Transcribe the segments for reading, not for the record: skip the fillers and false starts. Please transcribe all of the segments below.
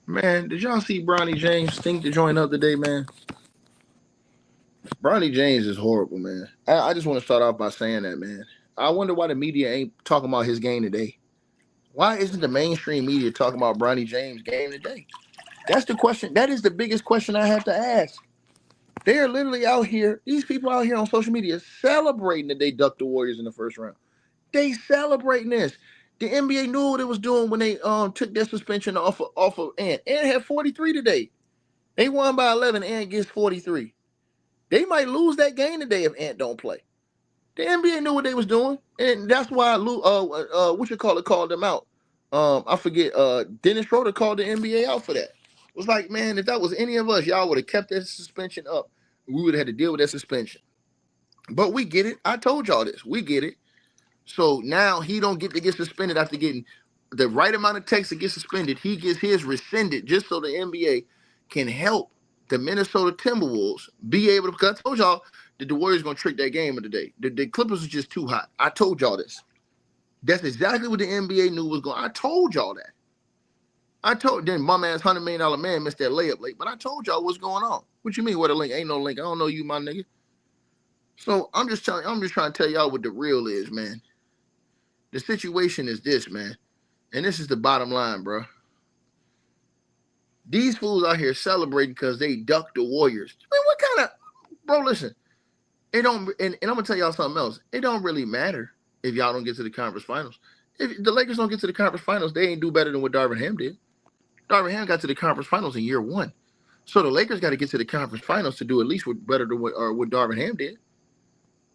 Man, did y'all see Bronny James stink to join up today, man? Bronny James is horrible, man. I just want to start off by saying that, man. I wonder why the media ain't talking about his game today. Why isn't the mainstream media talking about Bronny James' game today? That's the question. That is the biggest question I have to ask. They are literally out here, these people out here on social media celebrating that they ducked the Warriors in the first round. They celebrating this. The NBA knew what it was doing when they took their suspension off of Ant. Ant had 43 today. They won by 11. Ant gets 43. They might lose that game today if Ant don't play. The NBA knew what they was doing, and that's why what you call it called them out. I forget. Dennis Schroeder called the NBA out for that. It was like, man, if that was any of us, y'all would have kept that suspension up. We would have had to deal with that suspension. But we get it. I told y'all this. We get it. So now he don't get to get suspended after getting the right amount of text to get suspended. He gets his rescinded just so the NBA can help the Minnesota Timberwolves be able to. Because I told y'all that the Warriors going to trick that game of the day. The Clippers are just too hot. I told y'all this. That's exactly what the NBA knew was going. I told y'all that. I told then bum ass $100 million man missed that layup late, but I told y'all what's going on. What you mean? What a link? Ain't no link. I don't know you, my nigga. So I'm just trying to tell y'all what the real is, man. The situation is this, man. And this is the bottom line, bro. These fools out here celebrating because they ducked the Warriors. Man, what kind of... Bro, listen. It don't... And I'm going to tell y'all something else. It don't really matter if y'all don't get to the conference finals. If the Lakers don't get to the conference finals, they ain't do better than what Darvin Ham did. Darvin Ham got to the conference finals in year one. So the Lakers got to get to the conference finals to do at least better than what Darvin Ham did.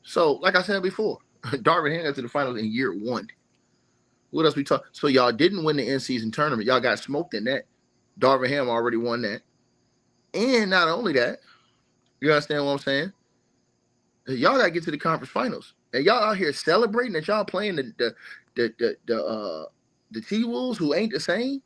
So, like I said before, Darvin Ham got to the finals in year one. What else we talk? So y'all didn't win the in-season tournament. Y'all got smoked in that. Darvin Ham already won that. And not only that, you understand what I'm saying? Y'all got to get to the conference finals. And y'all out here celebrating that y'all playing the T-Wolves who ain't the same.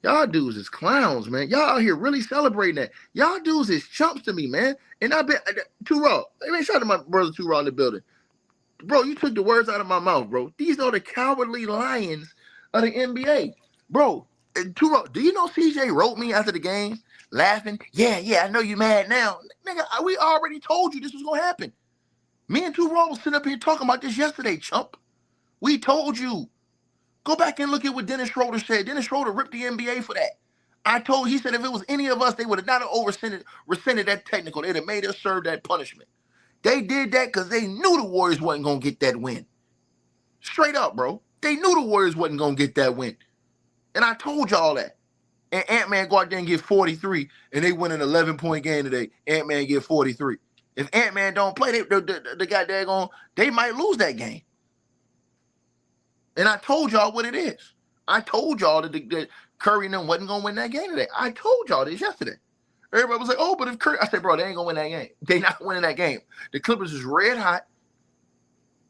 Y'all dudes is clowns, man. Y'all out here really celebrating that. Y'all dudes is chumps to me, man. And I bet Too Raw. Man, shout out to my brother Too Raw in the building. Bro, you took the words out of my mouth, bro. These are the cowardly lions of the NBA. Bro, Too Raw, do you know CJ wrote me after the game laughing? Yeah, I know you mad now. Nigga, we already told you this was going to happen. Me and Too Raw was sitting up here talking about this yesterday, chump. We told you. Go back and look at what Dennis Schroeder said. Dennis Schroeder ripped the NBA for that. He said if it was any of us, they would have not rescinded that technical. They'd have made us serve that punishment. They did that because they knew the Warriors wasn't going to get that win. Straight up, bro. They knew the Warriors wasn't going to get that win. And I told y'all that. And Ant-Man go out there and get 43, and they win an 11-point game today. Ant-Man get 43. If Ant-Man don't play, the guy daggone, they might lose that game. And I told y'all what it is. I told y'all that Curry and them wasn't going to win that game today. I told y'all this yesterday. Everybody was like, oh, but if Curry... I said, bro, they ain't going to win that game. They not winning that game. The Clippers is red hot,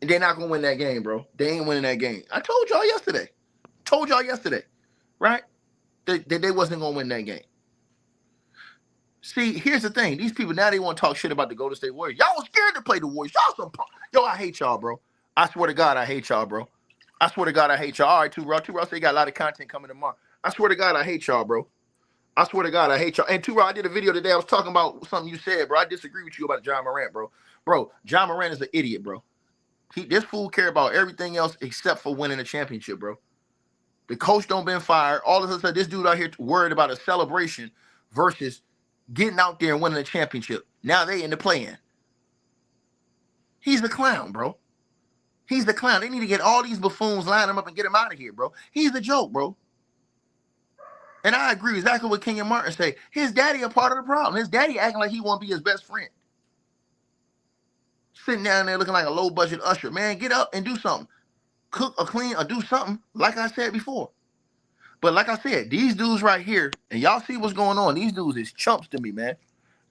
and they're not going to win that game, bro. They ain't winning that game. I told y'all yesterday. Right? They wasn't going to win that game. See, here's the thing. These people, now they want to talk shit about the Golden State Warriors. Y'all was scared to play the Warriors. Yo, I hate y'all, bro. I swear to God, I hate y'all, bro. I swear to God, I hate y'all. All right, Too Raw said he got a lot of content coming tomorrow. I swear to God, I hate y'all, bro. I swear to God, I hate y'all. And Too Raw, I did a video today. I was talking about something you said, bro. I disagree with you about John Morant, bro. Bro, John Morant is an idiot, bro. This fool care about everything else except for winning a championship, bro. The coach don't been fired. All of a sudden, this dude out here worried about a celebration versus getting out there and winning a championship. Now they in the play-in. He's the clown, bro. He's the clown. They need to get all these buffoons, line them up, and get him out of here, bro. He's the joke, bro. And I agree exactly what Kenyon Martin say. His daddy a part of the problem. His daddy acting like he want to be his best friend. Sitting down there looking like a low-budget usher. Man, get up and do something. Cook or clean or do something, like I said before. But like I said, these dudes right here, and y'all see what's going on. These dudes is chumps to me, man.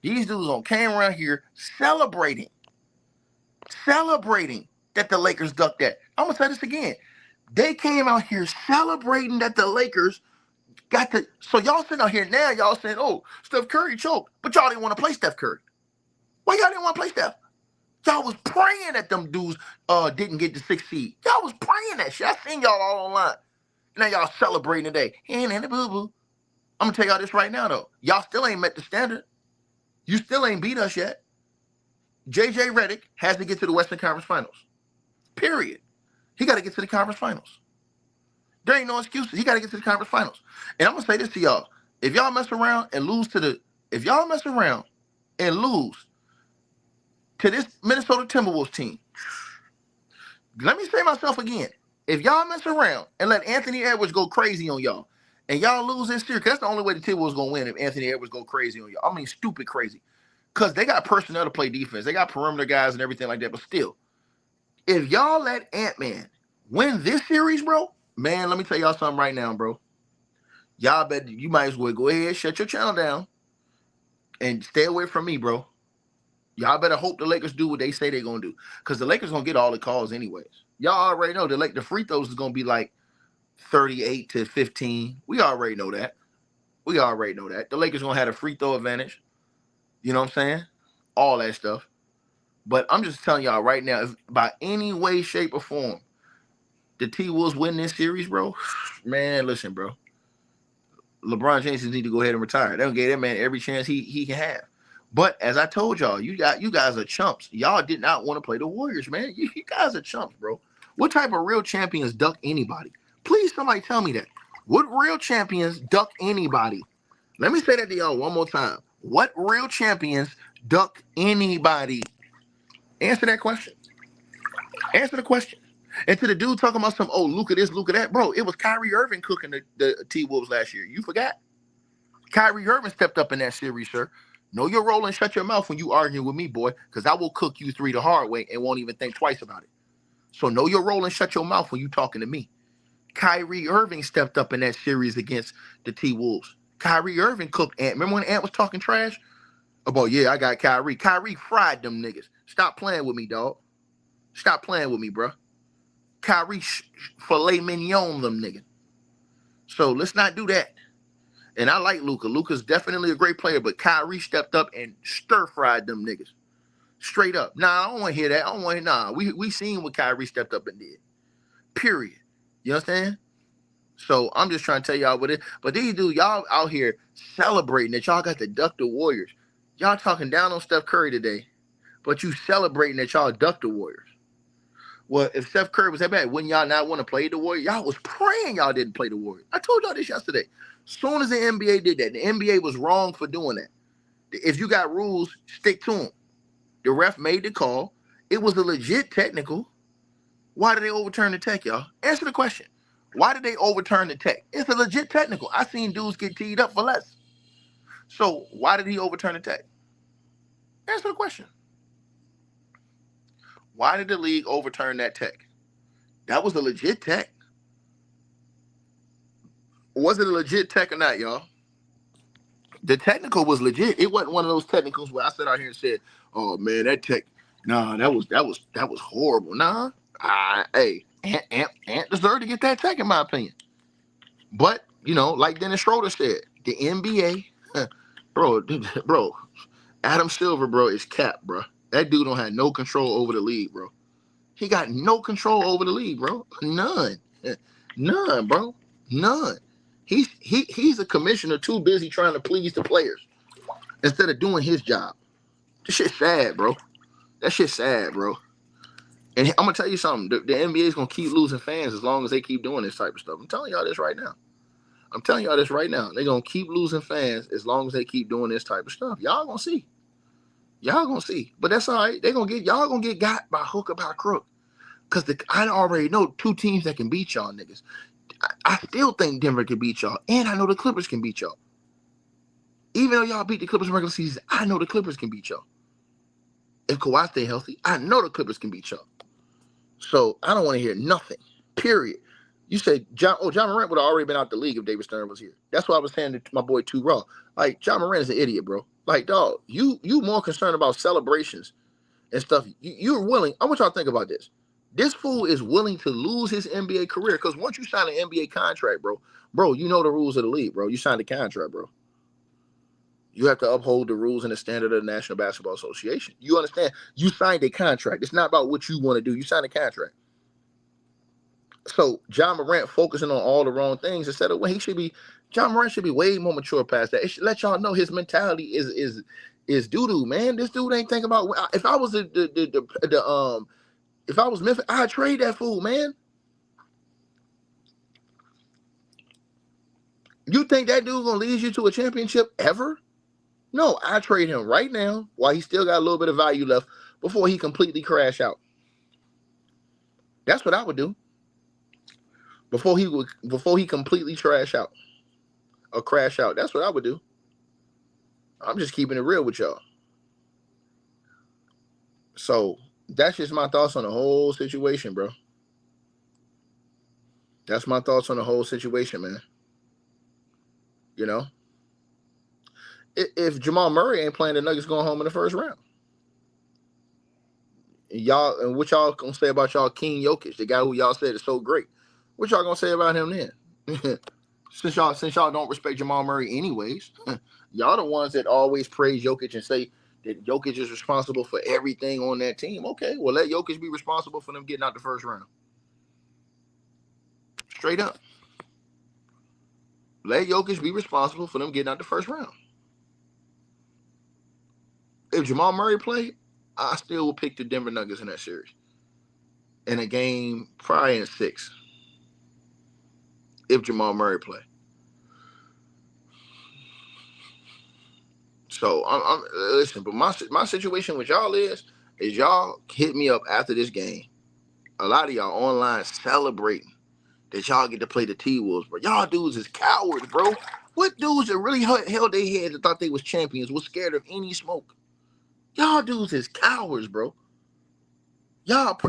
These dudes on camera right here celebrating that the Lakers ducked that. I'm going to say this again. They came out here celebrating that the Lakers got to. So y'all sitting out here now, y'all saying, oh, Steph Curry choked. But y'all didn't want to play Steph Curry. Why y'all didn't want to play Steph? Y'all was praying that them dudes didn't get the 6th seed. Y'all was praying that shit. I seen y'all all online. Now y'all celebrating today. And the boo-boo. I'm gonna tell y'all this right now though. Y'all still ain't met the standard. You still ain't beat us yet. JJ Redick has to get to the Western Conference Finals. Period. He got to get to the conference finals. There ain't no excuses. He got to get to the conference finals. And I'm gonna say this to y'all: if y'all mess around and lose to this Minnesota Timberwolves team, let me say myself again. If y'all mess around and let Anthony Edwards go crazy on y'all, and y'all lose this series, because that's the only way the Timberwolves gonna win if Anthony Edwards go crazy on y'all. I mean, stupid crazy. Because they got personnel to play defense. They got perimeter guys and everything like that. But still, if y'all let Ant-Man win this series, bro, man, let me tell y'all something right now, bro. Y'all bet you might as well go ahead, shut your channel down, and stay away from me, bro. Y'all better hope the Lakers do what they say they're gonna do, because the Lakers gonna get all the calls anyways. Y'all already know the free throws is gonna be like 38-15. We already know that. The Lakers gonna have a free throw advantage. You know what I'm saying? All that stuff. But I'm just telling y'all right now, if by any way, shape, or form, the T-Wolves win this series, bro, man, listen, bro. LeBron James need to go ahead and retire. They'll give that man every chance he can have. But as I told y'all, you guys are chumps. Y'all did not want to play the Warriors, man. You guys are chumps, bro. What type of real champions duck anybody? Please, somebody tell me that. What real champions duck anybody? Let me say that to y'all one more time. What real champions duck anybody? Answer that question. Answer the question. And to the dude talking about some, look at this, look at that. Bro, it was Kyrie Irving cooking the T-Wolves last year. You forgot? Kyrie Irving stepped up in that series, sir. Know your role and shut your mouth when you arguing with me, boy, because I will cook you 3 the hard way and won't even think twice about it. So know your role and shut your mouth when you talking to me. Kyrie Irving stepped up in that series against the T-Wolves. Kyrie Irving cooked Ant. Remember when Ant was talking trash? About, yeah, I got Kyrie. Kyrie fried them niggas. Stop playing with me, dog. Stop playing with me, bro. Kyrie filet mignon them niggas. So let's not do that. And I like Luka. Luka's definitely a great player, but Kyrie stepped up and stir-fried them niggas. Straight up. Nah, I don't want to hear that. I don't want to Nah, we seen what Kyrie stepped up and did. Period. You understand? So I'm just trying to tell y'all what it. But these dudes, y'all out here celebrating that y'all got to duck the Warriors. Y'all talking down on Steph Curry today, but you celebrating that y'all ducked the Warriors. Well, if Steph Curry was that bad, wouldn't y'all not want to play the Warriors? Y'all was praying y'all didn't play the Warriors. I told y'all this yesterday. Soon as the NBA did that, the NBA was wrong for doing that. If you got rules, stick to them. The ref made the call. It was a legit technical. Why did they overturn the tech, y'all? Answer the question. Why did they overturn the tech? It's a legit technical. I seen dudes get teed up for less. So why did he overturn the tech? Answer the question. Why did the league overturn that tech? That was a legit tech. Was it a legit tech or not, y'all? The technical was legit. It wasn't one of those technicals where I sat out here and said, "Oh man, that tech, nah, that was horrible." Nah, hey, Ant deserved to get that tech in my opinion. But like Dennis Schroeder said, the NBA, bro, Adam Silver, bro, is capped, bro. That dude don't have no control over the league, bro. He got no control over the league, bro. None, bro, none. He's a commissioner too busy trying to please the players instead of doing his job. This shit's sad, bro. That shit's sad, bro. And I'm gonna tell you something. The NBA is gonna keep losing fans as long as they keep doing this type of stuff. I'm telling y'all this right now. They're gonna keep losing fans as long as they keep doing this type of stuff. Y'all gonna see. But that's all right. Y'all gonna get got by hook or by crook. Cause I already know 2 teams that can beat y'all niggas. I still think Denver can beat y'all, and I know the Clippers can beat y'all. Even though y'all beat the Clippers in regular season, I know the Clippers can beat y'all. If Kawhi stay healthy, I know the Clippers can beat y'all. So I don't want to hear nothing. Period. You said John Morant would have already been out the league if David Stern was here. That's what I was saying to my boy Too Raw. Like, John Morant is an idiot, bro. Like, dog, you more concerned about celebrations and stuff. You're willing. I want y'all to think about this. This fool is willing to lose his NBA career because once you sign an NBA contract, bro, you know the rules of the league, bro. You signed a contract, bro. You have to uphold the rules and the standard of the National Basketball Association. You understand? You signed a contract. It's not about what you want to do. You signed a contract. So John Morant focusing on all the wrong things instead of when he should be John Moran should be way more mature past that. It should let y'all know his mentality is doo-doo, man. This dude ain't thinking about. If I was if I was Memphis, I'd trade that fool, man. You think that dude gonna lead you to a championship ever? No, I trade him right now while he still got a little bit of value left before he completely crash out. That's what I would do. Before he completely trash out or crash out. That's what I would do. I'm just keeping it real with y'all. So that's just my thoughts on the whole situation, bro. That's my thoughts on the whole situation, man. You know, if Jamal Murray ain't playing, the Nuggets going home in the first round. And what y'all gonna say about y'all King Jokic, the guy who y'all said is so great? What y'all gonna say about him then? since y'all don't respect Jamal Murray anyways, y'all the ones that always praise Jokic and say that Jokic is responsible for everything on that team. Okay, well, let Jokic be responsible for them getting out the first round. Straight up. Let Jokic be responsible for them getting out the first round. If Jamal Murray played, I still would pick the Denver Nuggets in that series. In a game, probably in 6. If Jamal Murray played. So I'm listen, but my situation with y'all is y'all hit me up after this game. A lot of y'all online celebrating that y'all get to play the T-Wolves, bro. Y'all dudes is cowards, bro. What dudes that really held their heads and thought they was champions was scared of any smoke? Y'all dudes is cowards, bro. Y'all,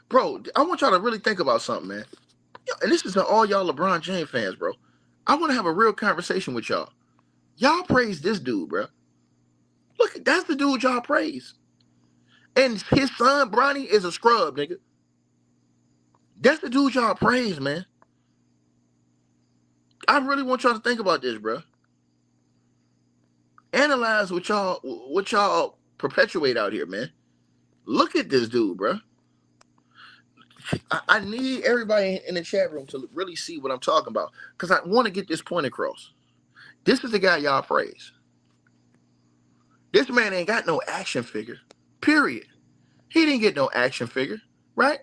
bro, I want y'all to really think about something, man. And this is to all y'all LeBron James fans, bro. I want to have a real conversation with y'all. Y'all praise this dude, bro. Look, that's the dude y'all praise. And his son, Bronny, is a scrub, nigga. That's the dude y'all praise, man. I really want y'all to think about this, bro. Analyze what y'all perpetuate out here, man. Look at this dude, bro. I need everybody in the chat room to really see what I'm talking about because I want to get this point across. This is the guy y'all praise. This man ain't got no action figure, period. He didn't get no action figure, right?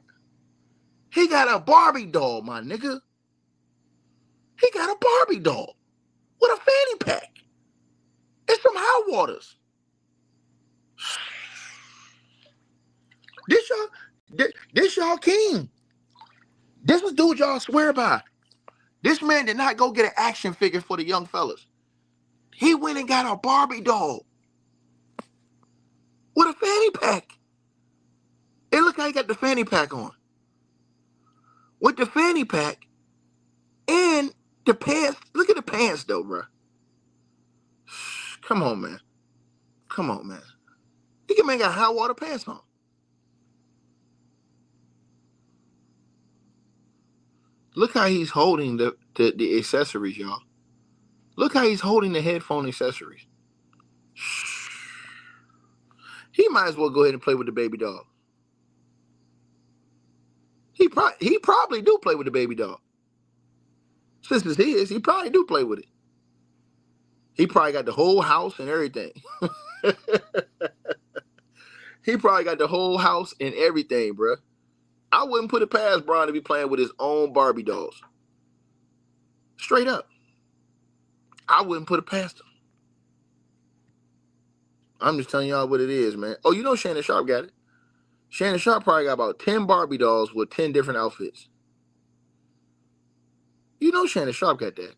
He got a Barbie doll, my nigga. He got a Barbie doll with a fanny pack and some hot waters. This y'all king. This is dude y'all swear by. This man did not go get an action figure for the young fellas. He went and got a Barbie doll with a fanny pack. And look how he got the fanny pack on. With the fanny pack and the pants. Look at the pants though, bro. Come on, man. Come on, man. This man got hot water pants on. Look how he's holding the accessories, y'all. Look how he's holding the headphone accessories. He might as well go ahead and play with the baby doll. He probably do play with the baby doll. Since it's his, he probably do play with it. He probably got the whole house and everything. He probably got the whole house and everything, bro. I wouldn't put it past Bron to be playing with his own Barbie dolls. Straight up. I wouldn't put it past him. I'm just telling y'all what it is, man. Oh, you know Shannon Sharp got it. Shannon Sharp probably got about 10 Barbie dolls with 10 different outfits. You know Shannon Sharp got that.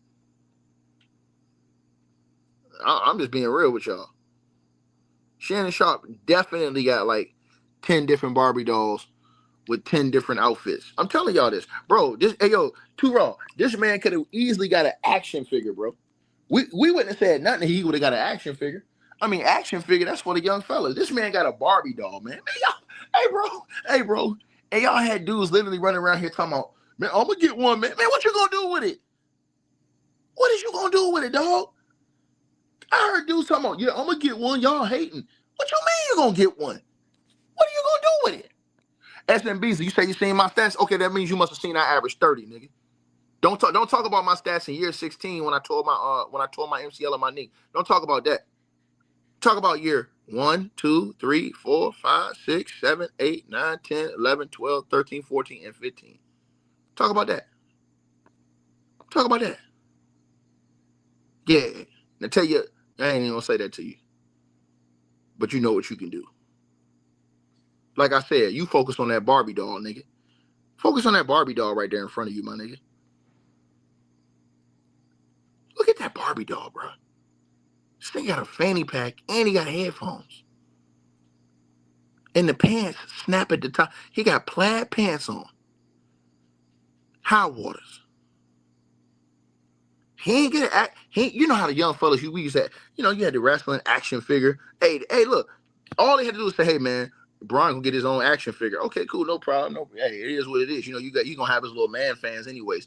I'm just being real with y'all. Shannon Sharp definitely got like 10 different Barbie dolls with 10 different outfits. I'm telling y'all this. Bro, Too Raw. This man could have easily got an action figure, bro. We wouldn't have said nothing if he would have got an action figure. I mean, action figure, that's for the young fellas. This man got a Barbie doll, man. Hey, bro. And y'all had dudes literally running around here talking about, man, I'm going to get one, man. Man, what you going to do with it? What is you going to do with it, dog? I heard dudes talking about, yeah, I'm going to get one. Y'all hating. What you mean you going to get one? What are you going to do with it? SMBs, you say you seen my stats? Okay, that means you must have seen I average 30, nigga. Don't talk about my stats in year 16 when I tore my MCL on my knee. Don't talk about that. Talk about year 1, 2, 3, 4, 5, 6, 7, 8, 9, 10, 11, 12, 13, 14, and 15. Talk about that. Talk about that. Yeah. Now tell you, I ain't even gonna say that to you. But you know what you can do. Like I said, you focus on that Barbie doll, nigga. Focus on that Barbie doll right there in front of you, my nigga. Look at that Barbie doll, bro. This thing got a fanny pack and he got headphones. And the pants snap at the top. He got plaid pants on. High waters. He ain't get it. You know how the young fellas we used to, you had the wrestling action figure. Hey, look, all they had to do was say, hey man, Bron gonna get his own action figure. Okay, cool, no problem. No, hey, it is what it is. You gonna have his little man fans anyways.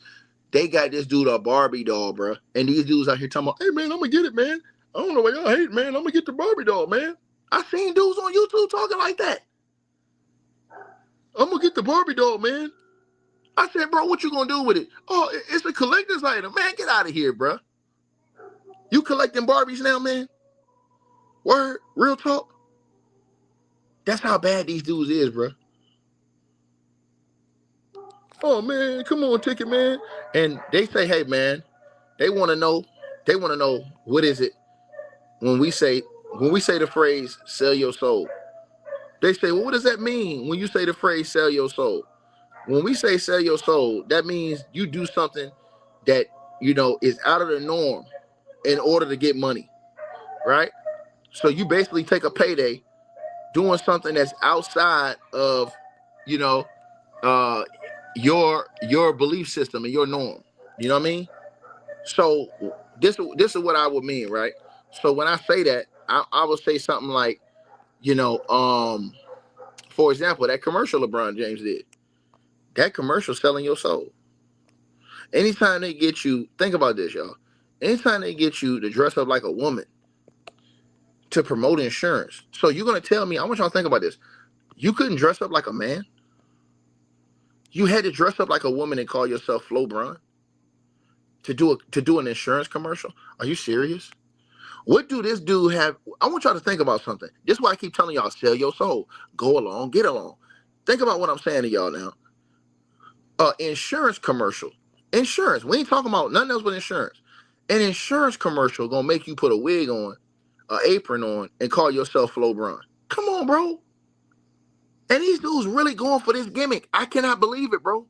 They got this dude a Barbie doll, bro. And these dudes out here talking about, hey man, I'm gonna get it, man. I don't know why y'all hate, man. I'm gonna get the Barbie doll, man. I seen dudes on YouTube talking like that. I'm gonna get the Barbie doll, man. I said, bro, what you gonna do with it? Oh, it's a collector's item. Man, get out of here, bro. You collecting Barbies now, man? Word? Real talk? That's how bad these dudes is, bro. Oh, man, come on, Ticket, man. And they say, hey, man, they want to know, what is it when we say the phrase, sell your soul. They say, well, what does that mean when you say the phrase, sell your soul? When we say sell your soul, that means you do something that, is out of the norm in order to get money, right? So you basically take a payday doing something that's outside of, your belief system and your norm. You know what I mean? So this is what I would mean, right? So when I say that, I would say something like, for example, that commercial LeBron James did. That commercial selling your soul. Anytime they get you, think about this, y'all. Anytime they get you to dress up like a woman to promote insurance. So you're going to tell me, I want y'all to think about this. You couldn't dress up like a man? You had to dress up like a woman and call yourself Flo Bron to do an insurance commercial? Are you serious? What do this dude have? I want y'all to think about something. This is why I keep telling y'all, sell your soul. Go along, get along. Think about what I'm saying to y'all now. Insurance commercial. Insurance. We ain't talking about nothing else but insurance. An insurance commercial gonna make you put a wig on, an apron on, and call yourself Flo Bron. Come on, bro. And these dudes really going for this gimmick. I cannot believe it, bro.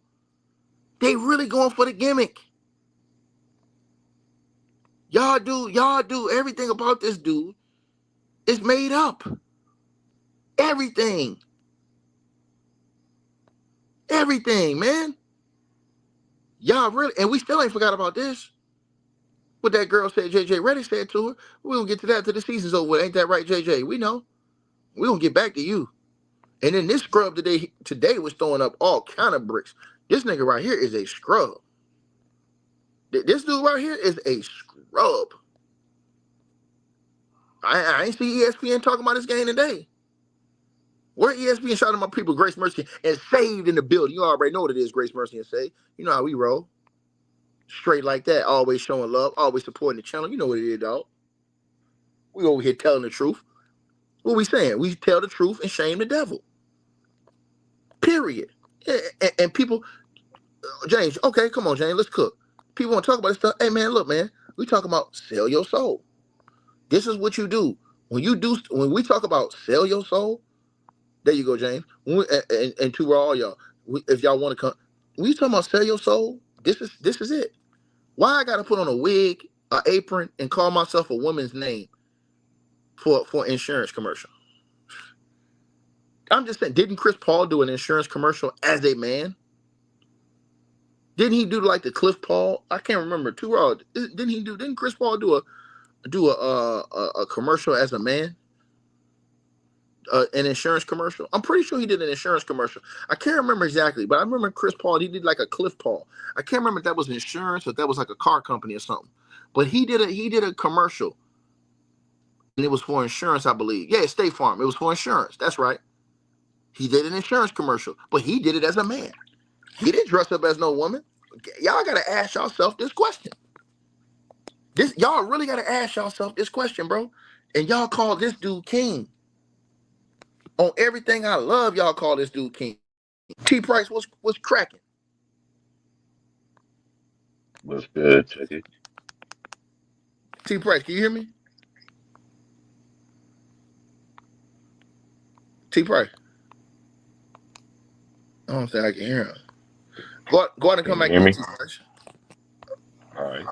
They really going for the gimmick. Y'all do everything about this dude. It's made up. Everything. Everything, man. Y'all really, and we still ain't forgot about this. What that girl said, JJ Reddick said to her. We're going to get to that after the season's over. Ain't that right, JJ? We know. We're going to get back to you. And then this scrub today was throwing up all kind of bricks. This nigga right here is a scrub. This dude right here is a scrub. I ain't see ESPN talking about this game today. Where ESPN shouting my people Grace Mercy and Saved in the building. You already know what it is, Grace Mercy and Saved. You know how we roll. Straight like that. Always showing love. Always supporting the channel. You know what it is, dog. We over here telling the truth. What we saying? We tell the truth and shame the devil. Period. And people, James, okay, come on, James, let's cook. People want to talk about this stuff. Hey, man, look, man, we talking about sell your soul. This is what you do. When we talk about sell your soul, there you go, James. And to all y'all, if y'all want to come, when you talking about sell your soul, this is it. Why I got to put on a wig, an apron, and call myself a woman's name for insurance commercial? I'm just saying, didn't Chris Paul do an insurance commercial as a man? Didn't he do like the Cliff Paul? I can't remember. Didn't Chris Paul do a commercial as a man? An insurance commercial? I'm pretty sure he did an insurance commercial. I can't remember exactly, but I remember Chris Paul, he did like a Cliff Paul. I can't remember if that was insurance or if that was like a car company or something. But he did a commercial. And it was for insurance, I believe. Yeah, State Farm. It was for insurance. That's right. He did an insurance commercial, but he did it as a man. He didn't dress up as no woman. y'all gotta ask yourself this question. Y'all really gotta ask yourself this question, bro. And y'all call this dude king. On everything I love, y'all call this dude king. T Price was cracking. What's good, Chucky? T Price, can you hear me? T Price. I don't think I can hear him. Go out and Can come you back hear in, me? T Price. All right.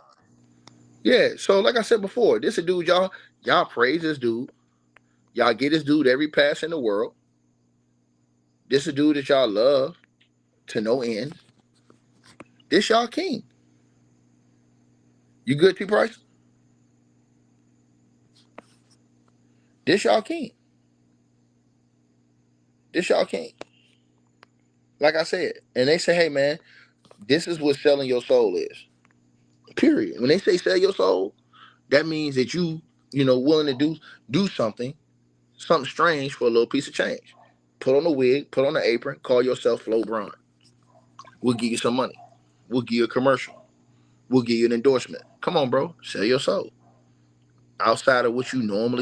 Yeah, so like I said before, this a dude y'all praise this dude. Y'all get this dude every pass in the world. This a dude that y'all love to no end. This y'all king. You good, T Price? This y'all king. This y'all king. Like I said, and they say, hey man, this is what selling your soul is. Period. When they say sell your soul, that means that willing to do something strange for a little piece of change. Put on a wig, put on an apron, call yourself LeBron. We'll give you some money. We'll give you a commercial. We'll give you an endorsement. Come on, bro. Sell your soul. Outside of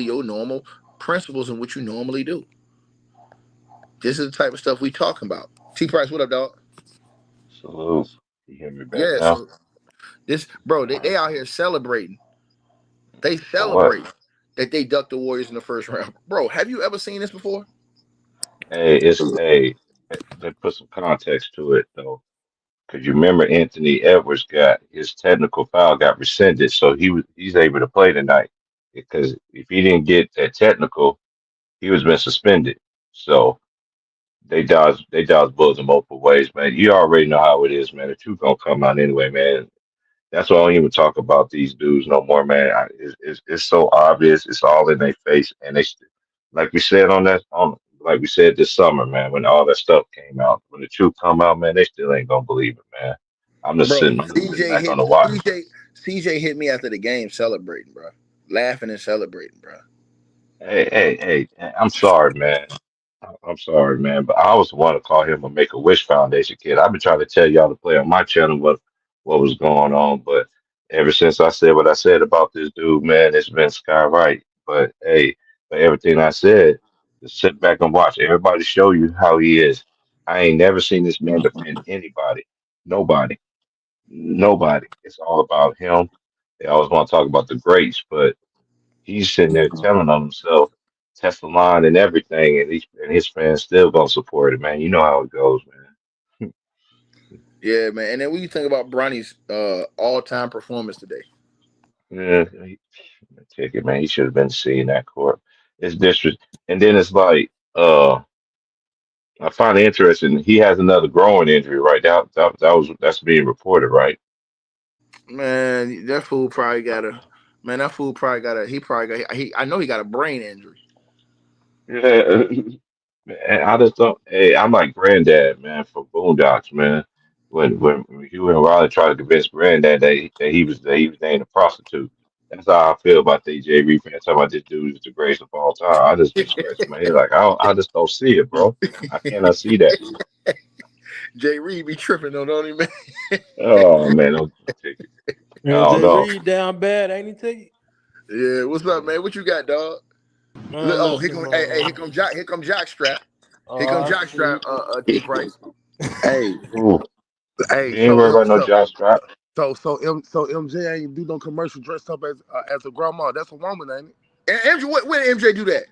your normal principles and what you normally do. This is the type of stuff we talking about. T Price, what up, dog? Salute. You hear me better Yeah, now? so this, bro, All they right. out here celebrating. They For what? celebrate that they ducked the Warriors in the first round. Bro, have you ever seen this before? Hey, let's put some context to it though. Because you remember Anthony Edwards got his technical foul got rescinded, so he's able to play tonight. Because if he didn't get that technical, he was been suspended. So they dodge bullets in multiple ways, man. You already know how it is, man. The truth gonna come out anyway, man. That's why I don't even talk about these dudes no more, man. It's so obvious. It's all in their face, and like we said like we said this summer, man. When all that stuff came out, when the truth come out, man, they still ain't gonna believe it, man. Bro, I'm just sitting back on the watch. CJ hit me after the game celebrating, bro. Laughing and celebrating, bro. Hey, I'm sorry, man. I'm sorry, man, but I was the one to call him a Make a Wish Foundation kid. I've been trying to tell y'all to play on my channel what was going on, but ever since I said what I said about this dude, man, it's been sky right. But hey, for everything I said, just sit back and watch. Everybody show you how he is. I ain't never seen this man defend anybody. Nobody. Nobody. It's all about him. They always want to talk about the greats, but he's sitting there telling on himself, test the line and everything, and his fans still gonna support it, man. You know how it goes, man. Yeah, man. And then when you think about Bronny's all-time performance today, Yeah, take it, man. He should have been seeing that court. It's district, and then it's like, I find it interesting. He has another growing injury, right? That's being reported, right? man, that fool probably got a, he probably got, he, I know he got a brain injury. Yeah, man, I just don't. Hey, I'm like granddad, man, for Boondocks, man. When Hugh and Riley tried to convince granddad that he was dating a prostitute. That's how I feel about DJ Reed fans talking about this dude is the greatest of all time. I just be scratching my head like I just don't see it, bro. I cannot see that. Jay Reed be tripping on, don't he, man? Oh man, don't take it. I don't Jay know. Reed down bad, ain't he? Take Yeah, what's up, man? What you got, dog? man, Oh, listen, man. here come Jock Strap. Here come I Jock Strap, see. T Price. Hey, Ooh, hey, you ain't worried about no so job strap. MJ ain't do no commercial dressed up as a grandma. That's a woman, ain't it? and MJ, when did MJ do that?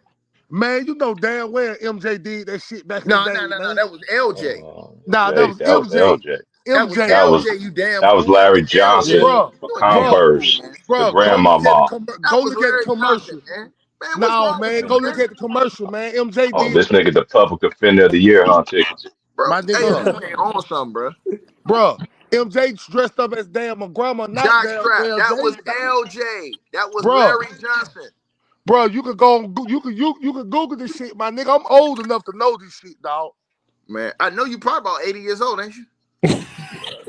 Man, you know damn well MJ did that shit back in the No, day, no, no, no. man. That was LJ. Nah, that Jay, was that was MJ. LJ. That was MJ, That bro. was LJ. You damn that was fool. That Larry was LJ. Yeah. Johnson Bro, for You a damn bro, fool, Converse, man. the bro, go look at the grandmama. That go was look at the Larry Johnson, commercial. man. Man, what's No, wrong with man, you, go look man? at the commercial, man. MJ Oh, did, this nigga the public offender of the year, huh, Ticket? Bro, my hey, nigga, this man on something, bro. bro. MJ dressed up as damn a grandma, not Jock damn Strap. well, That Jay. was LJ. That was Bro, Larry Johnson. bro, you could go on, you could Google this shit, my nigga. I'm old enough to know this shit, dog. Man, I know you probably about 80 years old, ain't you?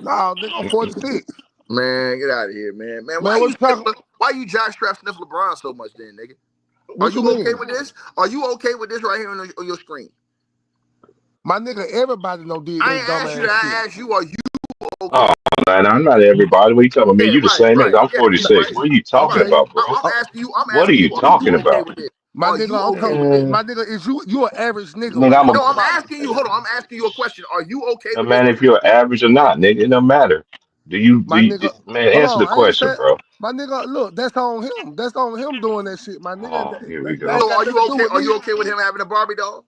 Nah, nigga, I'm 46. Man, get out of here, man. Man, Man, what you talking? why you Jock Strap sniff LeBron so much then, nigga? Are What you you okay mean? with this? Are you okay with this right here on your screen? My nigga, everybody know did I that ain't asked you that. dumbass shit. I asked you, are you Oh, okay? I'm not everybody. What are you talking about? Man, Yeah, you the right, same age. right. I'm Yeah, yeah, 46. right, What are you talking right. Okay. about, bro? I'm asking you. I'm What are asking you you. Are you talking okay about? with this? My Are nigga, you okay okay. with this? Man, My nigga, is you an average nigga when nigga, it I'm comes No, to I'm price? asking you. Hold on. I'm asking you a question. Are you okay a with this? man. If you're average or not, nigga, it don't matter. My nigga, Man, hold answer the on. I ain't question, saying, bro. my nigga, look, that's on him. That's on him doing that shit, my nigga. Oh, here we That ain't go. So got are nothing you to do okay? with Are me. you okay with him having a Barbie doll?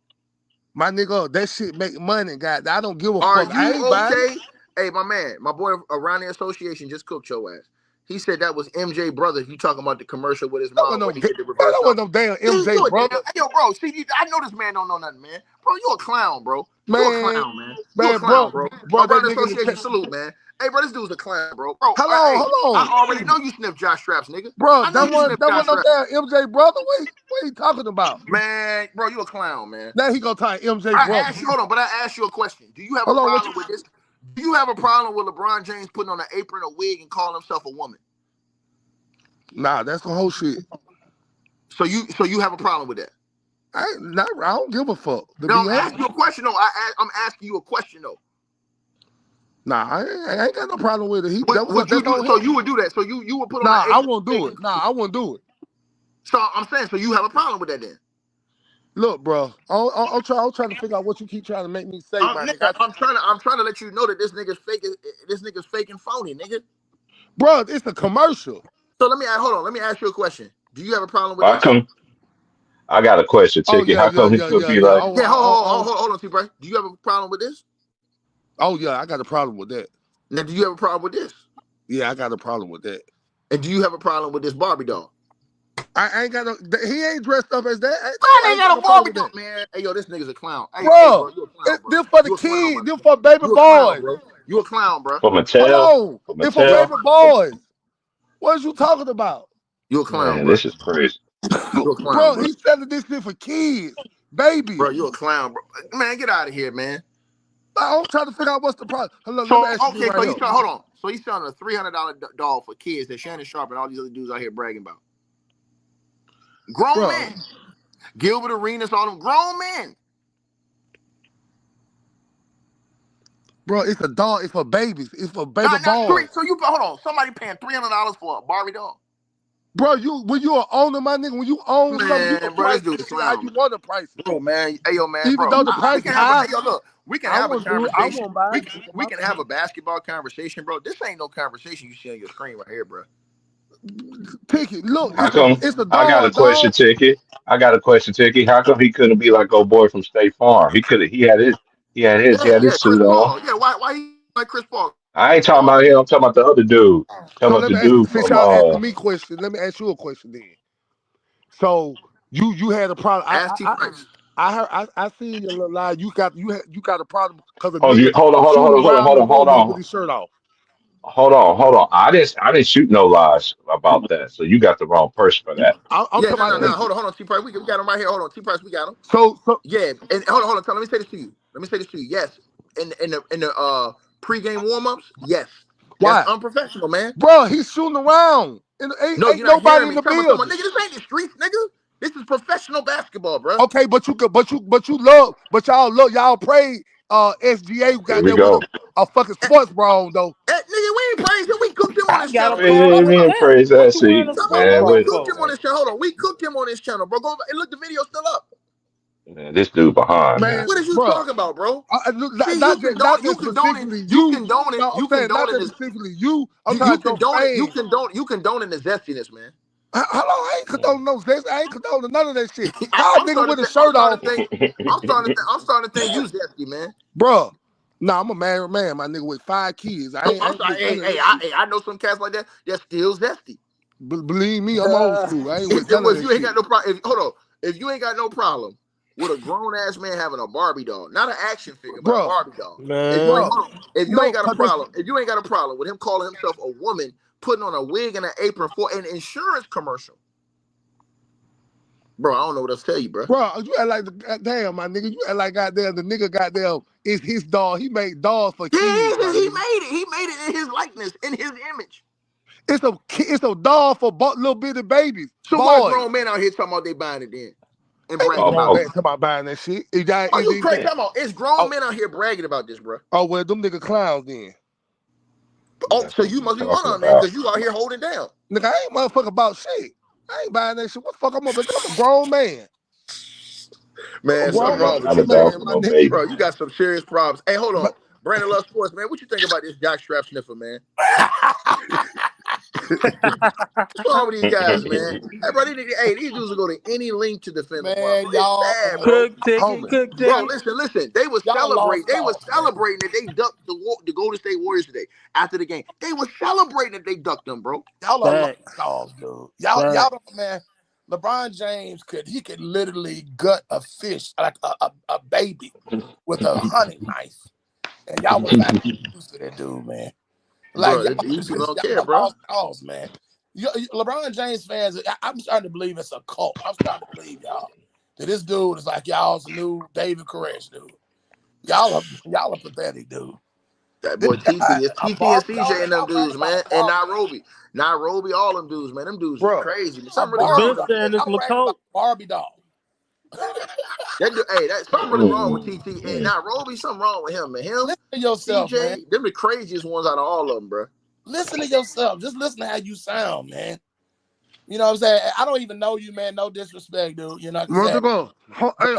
My nigga, that shit make money, God. I don't give a Are fuck. I you ain't buying it. okay? Hey, my man, my boy around the association just cooked your ass. He said that was MJ brother. You talking about the commercial with his That wasn't mom no, where he man, did the that reverse wasn't out. no damn See, MJ you a damn, brother. hey, yo, bro. See, I know this man don't know nothing, man. Bro, you a clown, bro. You a Man, clown, man. You a man, clown, bro. bro, that Around the nigga in the association, salute, man. Hey, bro, this dude's a clown, bro. Bro, hey, hold I on. already know you sniff Josh Straps, nigga. Bro, I know you sniff that Josh one no Straps. damn MJ brother. What you talking about? Man, bro, you a clown, man. Now he gonna talk MJ I brother. asked you, hold on, but I asked you a question. Do you have a Hold on, what problem you? with this? Do you have a problem with LeBron James putting on an apron, a wig, and calling himself a woman? Nah, that's the whole shit. So you have a problem with that? I don't give a fuck. To No, be I'm honest, asking you a question though. I'm asking you a question though. nah, I ain't got no problem with it. Would you That's do? on So him. you would do that? So you would put on an Nah, I apron, won't do wig? it. Nah, I won't do it. So I'm saying, so you have a problem with that then? Look, bro, I'm trying to figure out what you keep trying to make me say, my Nigga, nigga. I'm trying to let you know that this nigga's fake. This nigga's fake and phony, nigga. Bro, it's a commercial. So hold on. Let me ask you a question. Do you have a problem with How this? come? I got a question, Oh Ticket. yeah, How yeah, come he yeah, could yeah, be yeah. like, Yeah, hold on, T-Bray. Do you have a problem with this? Oh yeah, I got a problem with that. Now, do you have a problem with this? Yeah, I got a problem with that. And do you have a problem with this Barbie doll? I ain't got no. He ain't dressed up as that. Man, I ain't ain't got got no a problem Barbie with doll, that. man. Hey, yo, this nigga's a clown. Hey, bro, Bro, you a clown, bro. this for the You a clown, kids. bro. This for baby You a clown, boys. bro. You a clown, bro. for Hold Mattel? on. For It's for Mattel? baby boys. What is you talking about? You a clown, Man, bro. this is crazy. You a clown, Bro, bro. he's selling this shit for kids, babies. Bro, you a clown, bro. Man, get out of here, man. I'm trying to figure out what's the problem. Hold on, let me So, ask you this okay, right so here. hold on. So he's selling a $300 doll for kids that Shannon Sharp and all these other dudes out here bragging about. Grown Bro, men. Gilbert Arenas, all them grown men. bro, it's a doll. It's for babies. It's for baby Not three. boys. So you hold on. Somebody paying $300 for a Barbie doll. Bro, when you an owner, my nigga, when you own something, you can Man, bro, this price dude this a shit how clown, you man. want to price it. Bro, man, hey yo, man, Even bro, though the we price can have a high, hey yo, look, we can I have a won't do it. I conversation. won't buy We it. can we can have a basketball conversation, bro. This ain't no conversation you see on your screen right here, bro. Ticket. Look, How come? it's a I got a doll, question, dog. Ticket. I got a question, Ticket. How come he couldn't be like old boy from State Farm? He could have. He Yeah, had yeah, his Chris suit on. Paul. Yeah, why he like Chris Paul? I ain't talking Paul. about him. I'm talking about the other dude. So Talking about let the me ask, dude since from y'all asking me questions, let me ask you a question then. So you had a problem. Ask T Price. I heard I seen your little lie. You got a problem because a Oh, nigga shooting around the room with his shirt off. hold on. I didn't shoot no lies about that. So you got the wrong person for that. I'm Yeah, talking about Yeah. no. ticket. Hold on, T Price. We got him right here. Hold on, T Price. We got him. So Yeah, and hold on. Let me say this to you. Yes, in the pregame warm ups, yes, that's why, unprofessional, man. bro? He's shooting around and No, ain't you're not nobody hearing in me. the Come on, building. nigga. This ain't the streets, nigga. This is professional basketball, bro. Okay, but y'all love y'all pray SGA Here got we there with go. a fucking sports bra on though. Nigga, we ain't praised him. We cooked him on I this got a channel, We bro. problem didn't with even that. praise that. What you wearing See, a Come on, sports bro. man. bra We With cooked for? him on this channel. Hold on. We cooked him on this channel, bro. Go back and look the video still up. man, this dude behind, man. Man, What is you bro. talking about, bro? See, Not just specifically you. No, I'm you saying not condoning just this. specifically you. I'm You talking about your condone it. fans. You condoning the zestiness, man. How long I ain't condoning no sex? I ain't condoning none of that shit. How a I'm nigga starting with to a think. I'm shirt starting off, to think. I'm starting to think you zesty, man. bro? Nah, I'm a married man, my nigga with 5 kids. I I'm ain't sorry. with none of that shit. I know some cats like that. That's still zesty. Believe me, I'm old school. I ain't with none of If that you ain't shit. got no problem, hold on. If you ain't got no problem with a grown ass man having a Barbie doll, not an action figure, but a Bro, Barbie doll. Man, If you ain't no, got a cause that's, problem, with him calling himself a woman, putting on a wig and an apron for an insurance commercial, bro, I don't know what else to tell you, bro. bro, you act like goddamn, my nigga. You act like goddamn the nigga goddamn is his doll. He made dolls for He kids, my he nigga. made it. He made it in his likeness, in his image. It's a doll for little bitty babies, So why boys. grown men out here talking about they buying it then and Ain't no bragging grown about Oh, it? man talking about buying that shit. Are you crazy? Come on, it's grown Oh, men out here bragging about this, bro. oh, well, them nigga clowns then. Oh, That's so what you we must be one talking of them then, about. because you out here holding down. Nigga, I ain't motherfucker about shit. I ain't buying that shit. What the fuck I'm a grown man. I'm a Man, Yeah, something grown man, wrong with not ass a you, dog man. for man, my no nigga. Bro, baby. you got some serious problems. Hey, hold on. But, Brandon Love Sports, man. What you think about this jockstrap sniffer, man? What's wrong with these guys, man? Hey, bro, these dudes will go to any length to defend LeBron, man, bro. It's y'all, sad, bro. Cook ticket, homie, cook Bro, ticket. listen. They was y'all lost cause, man. celebrating that they ducked the Golden State Warriors today after the game. They was celebrating that they ducked them, bro. Y'all are lost Facts. cause, dude. Y'all Facts. don't, man. LeBron James could literally gut a fish like a baby with a hunting knife, and y'all would find use for that dude, man. Like Bro, y'all these people don't care, y'all bro. lost cause, man. LeBron James fans, I'm starting to believe it's a cult. I'm starting to believe y'all that this dude is like y'all's new David Koresh, dude. Y'all are pathetic, dude. That This boy guy, TT, it's a TT and Barbie doll. CJ and them Y'all rapping dudes, about man. a And Barbie doll, Nairobi, all them dudes, man. Them dudes is bro. crazy. A Something really I've wrong been Barbie with doll. them, man. saying this Y'all rapping about LeCoat. a Barbie doll. That's something really wrong with TT and Nairobi. Something wrong with him, man. Him, Listen to yourself, man. CJ, them the craziest ones out of all of them, bro. Listen to yourself. Just listen to how you sound, man. You know what I'm saying? I don't even know you, man. No disrespect, dude. You know what I'm Man, saying? hey,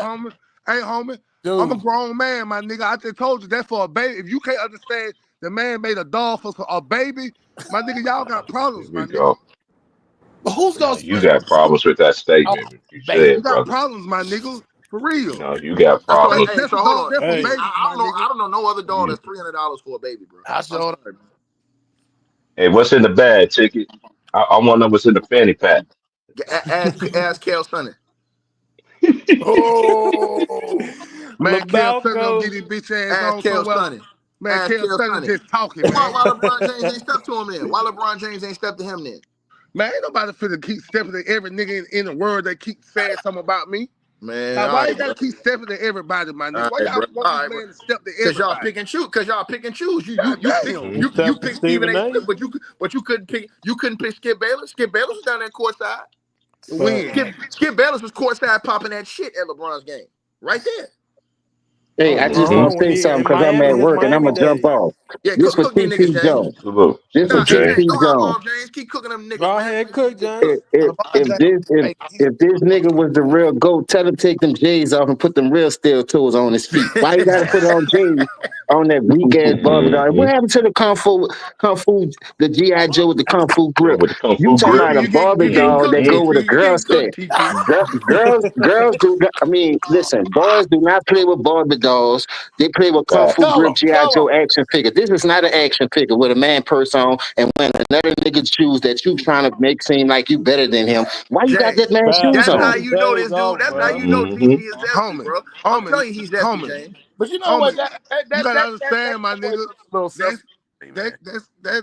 Hey, homie. I'm a dude. grown man, my nigga. I just told you that for a baby. If you can't understand the man made a doll for a baby, my nigga, y'all got Here problems, we my nigga. go. But who's No, gonna you split got problems with that a statement. What you baby? said, You got brother. problems, my nigga. For real. No, you got So That's problems. hey, that's so a hold dog. on. That's for Hey, babies, my nigga. I don't know no other dog You, that's $300 for a baby, bro. I I'm showed up. sorry, man. hey, what's in the bag, ticket? I want to know what's in the fanny pack. Ask Kel Sonny. Oh, La man, Kel Sonny don't get Balco. his bitch ass Ask on Kel somewhere. Sonny. Man, Ask Kel Kel Sonny Sonny. just talking, man. Why LeBron James ain't stepped to him then? Why LeBron James ain't stepped to him then? Man, ain't nobody finna keep stepping to every nigga in the world that keep saying something about me. Man, Like, all why you right, bro. gotta keep stepping to everybody, my nigga? All Why right, y'all bro. want All this right, bro. man to step to Cause y'all everybody? pick and choose. Cause y'all pick and choose. God damn. You You stepped to pick Stephen Stephen A. A. Smith, but you couldn't pick Skip Bayless. Skip Bayless was down there courtside. Facts. When? Skip Bayless was courtside popping that shit at LeBron's game. Right there. Hey, I just Mm-hmm. want Uh-huh. to When say he something in because I'm Miami, at his work and I'm Miami going to jump days. off. Yeah, This for cook these niggas, TT James. Jones. Salute, This for salute, Nah, hey James. James, TT go hop Jones. on James. Keep cooking them niggas, Go man. ahead, cook, If, James. if, LeBron if James, this if, hey, if this nigga was the real GOAT, tell him take them J's off and put them real steel toes on his feet. Why you got to put it on J's on that weak ass Barbie doll? Mm-hmm. What happened to the Kung Fu, the GI Joe with the Kung Fu One grip? with the kung You fu talking grip. about a Barbie You getting doll cooked, that Mm-hmm. go TT. with a You girl getting set? cooked, TT. Girls do. I mean, listen, boys do not play with Barbie dolls. They play with Kung Fu Facts. grip GI tell him. Joe action figure. This is not an action figure with a man purse on and wearing another nigga's shoes that you trying to make seem like you better than him. Why you got James. that man's shoes Facts. That's Take how on? them you know days this dude. off, That's how bro. you know TT Mm-hmm. is zesty, Homie, bro. I'm homie, telling you, he's zesty, homie, James. but you know what? homie. You gotta understand, my Boy, Mm. looks a a little That's selfish, man.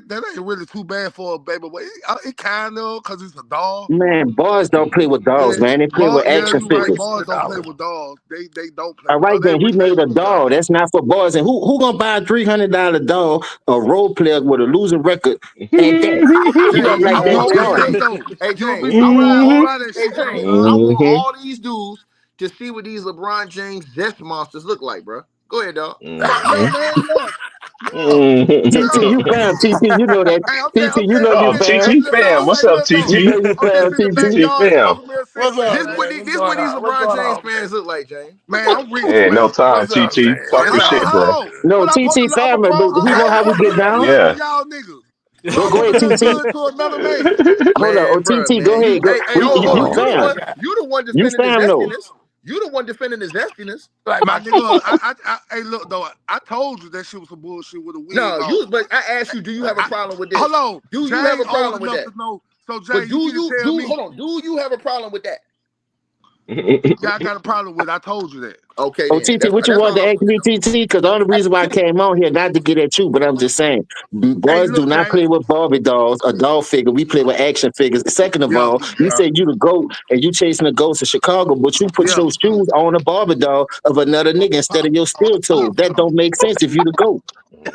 That ain't really too bad for a baby, but it kind of because it's a doll. Man, boys don't play with dolls, Yeah, man. They play with yeah, action you right. figures. Boys don't play $300. with dolls. They don't play All with right, dolls. then he They made a really don't. doll. That's not for boys. And who gonna buy a $300 doll, a role player with a losing record at that? You James, act like I that's You'll want be hey jarring. pissed James, though. hey You'll James, be I pissed. I want won't all buy that hey shit for James, you. I want Mm-hmm. all these dudes to see what these LeBron James zest monsters look like, bro. Go ahead, dog. Mm-hmm. Man, look, look, TT, Mm-hmm. you look. found TT. You know that. Hey, TT, you know you Oh, found. TT fam. What's up, look though. You TT? know you I'm just found in the TT. TT backyard fam. smoking me a What's cigarette, up, This man. what man? these, What's this what going these on? What's LeBron going James on, fans look like, James. Look Man, at I'm rich, Hey, no man. time, What's up, TT. man? Talk that's your What's how shit, up, bro. man? Hold on. No, But TT I'm a family, but grown. he know how we get I'm down. good to Yeah. y'all niggas. So Go, I go want ahead, to look TT. good to another man. Hold up, oh man, bro, TT, go man. ahead. Go. Hold You on. Oh found. my God. You the one You defending the found though. zestiness. You the one defending the zestiness. Like my nigga, hey, look though. I told you that shit was some bullshit with a wig No, on. but I asked you, do you have a I, problem with hold this? on, Do you have Jay a old problem with enough that? to know. So Jay, But you need to tell me. hold on, do you have a problem with that? Yeah, I got a problem with it. I told you that. Okay, Oh, then. TT, what you That's wanted all to I ask want to me, know. TT? Because the only reason why I came on here, not to get at you, but I'm just saying, Hey, boys do look, not Jay. play with Barbie dolls, a doll figure. We play with action figures. Second of Yeah, all, you said you the GOAT and you chasing the ghost of Chicago, but you put yeah. your shoes on a Barbie doll of another nigga instead of your steel toes. That don't make sense if you the GOAT.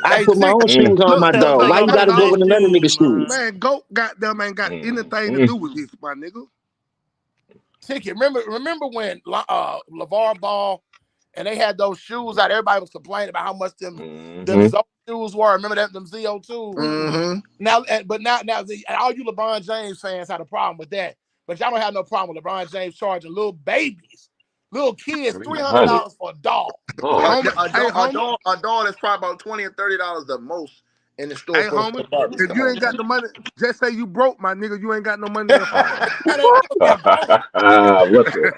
I Hey, put my own Ticket. Mm-hmm. shoes on Look, my Tell dog. take Why off you them got to go damn with another shoes, nigga's shoes? man. man, goat goddamn ain't got anything to do with this, my nigga. Ticket. Remember when LeVar Ball and they had those shoes out? Everybody was complaining about how much them Mm-hmm. Zoe shoes were. Remember that them ZO2s? Mm-hmm. Now, all you LeBron James fans had a problem with that, but y'all don't have no problem with LeBron James charging little babies, little kids, $300. $300 for a dog. Oh, Hey, homie. A dog that's probably about $20 or $30 the most in the store Hey, for homie. the Barbies. If Come you on, ain't got man. the money, just say you broke, my nigga. You ain't got no money in the farm. That ain't no being broke. what the?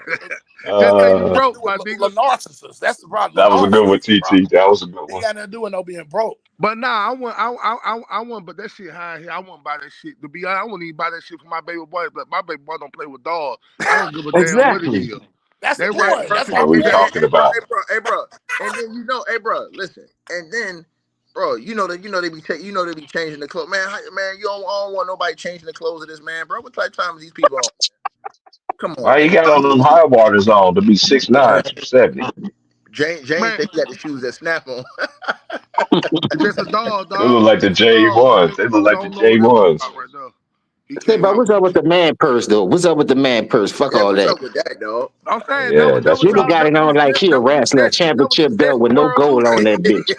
Just say you Uh, broke, Do my with nigga. narcissist. That's the problem. that was a good one, Narcissist TT. problem. That was a good Ain't one. got nothing to do with no being broke. But nah, I want, but that shit high here. I won't buy that shit. To be honest, I won't even buy that shit for my baby boy. But my baby boy don't play with dogs. I don't give a damn what it Exactly. is. That's the They right point. That's versus what What I'm we Hey, saying. talking about? hey, bro. And then hey, bro, listen. And then, bro, they be changing the clothes, man. Man, I don't want nobody changing the clothes of this man, bro. What type of time is these people on? Come on, Why you man. got on them high waters on to be 6'9", 270? James man. think he got the shoes that snap on. It's just a dog, They look dog. like the Just a J dog, my ones. nigga. They look I like the don't know who J that was ones. about right there. He Say, came but out what's with up with it. the man purse though? What's up with the man purse? Fuck Yeah, all what's that. up with that, dog? I'm saying Yeah, that that's was Nigga y'all. true. got it on like he a wrestler, a That was championship his belt zest with the no world gold do on shit. that bitch.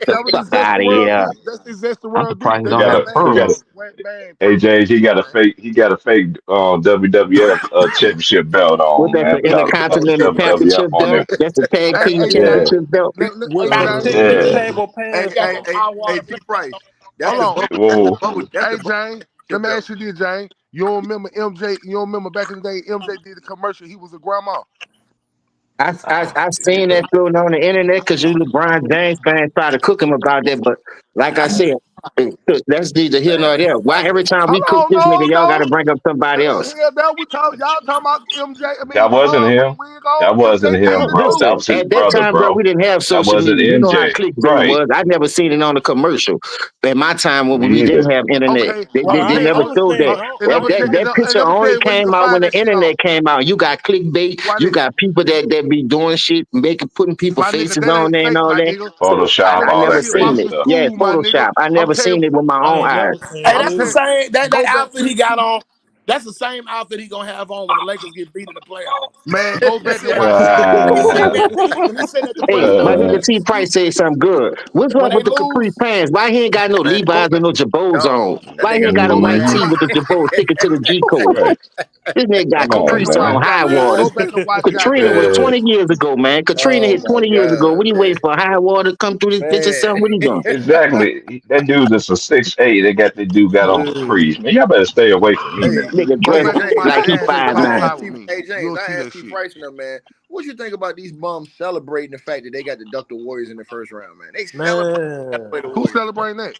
The That was fuck his zest out the of world here. do. That's his zest the I'm world do. surprised he He That don't got got that a a man he got a pearl. purse, wet man Hey purse. James, Come on, man. he got a fake WWF championship belt What on, that man. the We gotta put some Intercontinental WWF Championship on belt? there. That's the tag Hey, team hey, Yeah, James. championship belt. Hey, With James. the yeah. table Hey, pants Got hey, on. them hey, high hey, water T. pants Price. on. That's Hold the on. bubble. Whoa. That's the Hey, bubble James. Let championship me belt. ask you this, James. You don't remember MJ? You don't remember back in the day, MJ did a commercial. He was a grandma. I seen that floating on the internet because you LeBron James fans try to cook him about that, but like I said, that's neither here nor there. Why every time we cook Hold this nigga, on, y'all got no, to bring up somebody no. else? Hell, that we talk. Y'all talking about MJ? I That mean, wasn't put him. the wig on. That wasn't MJ him, did it bro. too. That Listen, was his at that brother, time, bro, bro. we didn't have That social wasn't media. You know how MJ. clickbait Right. was. I never seen it on the commercial. At my time when Me we neither. didn't have internet, Okay, they, I'm they, gonna they tell Well, you. I'm never I'm gonna showed say that. don't. and I'm gonna tell, That and picture I'm gonna tell only you where you came can out when find the that shit internet on. came out. You got clickbait. Why You this? got people that be doing shit, putting people My nigga, faces that on ain't there and fake, all my that. nigga. I Photoshop, know I all that never that shit seen crazy while it. from stuff. Yeah, school, my nigga. Photoshop. I I'm never telling seen it with my I own ain't eyes. never seen Hey, I'm that's the it. telling same. That go back outfit he got on. That's the same outfit he gonna have on when the Lakers get beat in the playoffs. man, go back and watch when he's Ah, sitting at when he's sitting at the Hey, press my conference nigga uh, T Price said something good. What's when up they with the capri lose. pants? Why he ain't got no Man, go Levi's back. and no Jabos Dog. on? That Why he nigga got ain't the got a go back white and tee mm, watch. with the Jabos sticking to the G code? right. This nigga got Come go on, back Capri and on watch man. high goddamn waters. go back and watch Katrina goddamn was Yeah. 20 years ago, man. Katrina Oh hit my 20 years ago. god, What are you man. waiting for? High water to come through this bitch or something? What are you doing? Exactly. That dude is a 6'8". They got that dude got on Man. capris. Man, y'all better stay away from me, Hey, man. Nigga go hey dressed back and James, watch like that he shit and five talk nine. high with me. Hey You'll James, see I that asked T shit. Price and them, man. What you think about these bums celebrating the fact that they got to duck the Warriors in the first round, man? They celebrate got to Man, play the Who's Warriors. celebrating that?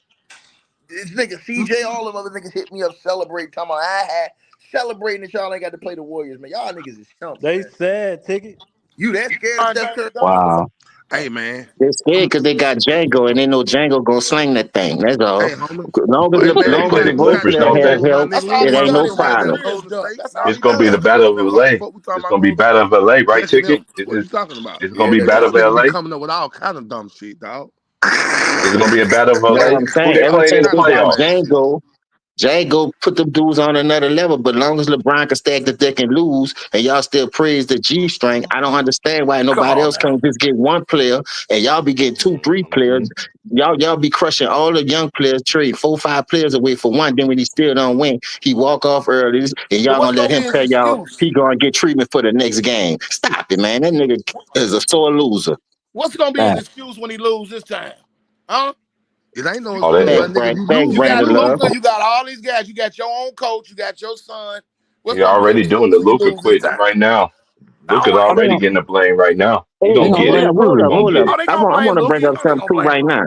This nigga CJ, all them other niggas hit me up celebrating, talking about I had celebrating that y'all ain't got to play the Warriors, man. Y'all niggas is chumps, they man. said ticket. You that scared of LeBron Steph James Curry? done it before. Wow. Hey man. They're scared I'm, because they got Django and they know Django gonna sling that thing. That's all. hey homie. Long as But They Man, they you long as play the the got role Clippers, player don't has they? Django, my health, nigga. That's We all it ain't he ain't worried no about studied. no What his problem. goddamn career is Golden done. State. That's all It's he gonna be does. the Fuck battle of what the LA. fuck we talking It's about gonna be Golden battle State. of LA, right? Just Ticket. them. What are you talking about? It's gonna Yeah, be battle y'all of niggas be LA. coming up with all kind of dumb shit, dog. It's gonna be a battle of That's Yeah, what LA. I'm Who saying. they yeah, Ever all playing in since the kind they of got dumbass playoffs? shit. Django put them dudes on another level. But long as LeBron can stack the deck and lose, and y'all still praise the G string, I don't understand why Come nobody on else now. can't just get one player, and y'all be getting two, three players. Mhm. Y'all be crushing all the young players, trade 4, 5 players away for one. Then when he still don't win, he walk off early, and But y'all what's gonna let gonna be him his tell y'all excuse? he gonna get treatment for the next game. Stop it, man. That nigga is a sore loser. What's gonna be his Bad, excuse when he lose this time? Huh? It ain't no Oh, excuse, my nigga. Brand, You back, lose, You you got Brandon lose. Love. Luca. You got all these guys. You got your own coach. You got your son. What's he gonna be his already doing excuse the when you Luca lose this quitting time? right now. I don't Luca's want to I hear already it. want, getting the blame right now. He hey, gonna He gonna get hold it. blame up, He hold Luca. up, gonna hold get up. Oh, it. they gonna I blame want to Luca. bring You up know they something gonna too blame right Luca. now.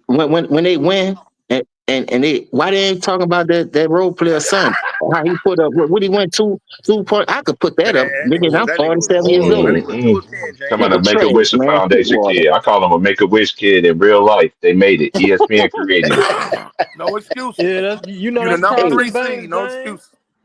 When they win and they why they ain't talking about that role player son? How he put up what he went 2 2 point. I could put Man, that up. Nigga, I'm that nigga was 47 years horrible. That old. nigga was 2 Mm-mm. of 10, Talking James. about Nigga a Make a trash, Wish man. Foundation Footwater. kid. I call him a Make a Wish kid in real life. They made it. ESPN created it. No excuses. Yeah, that's you know You the that's number Hey, three 13 seed. banners, No James. excuses.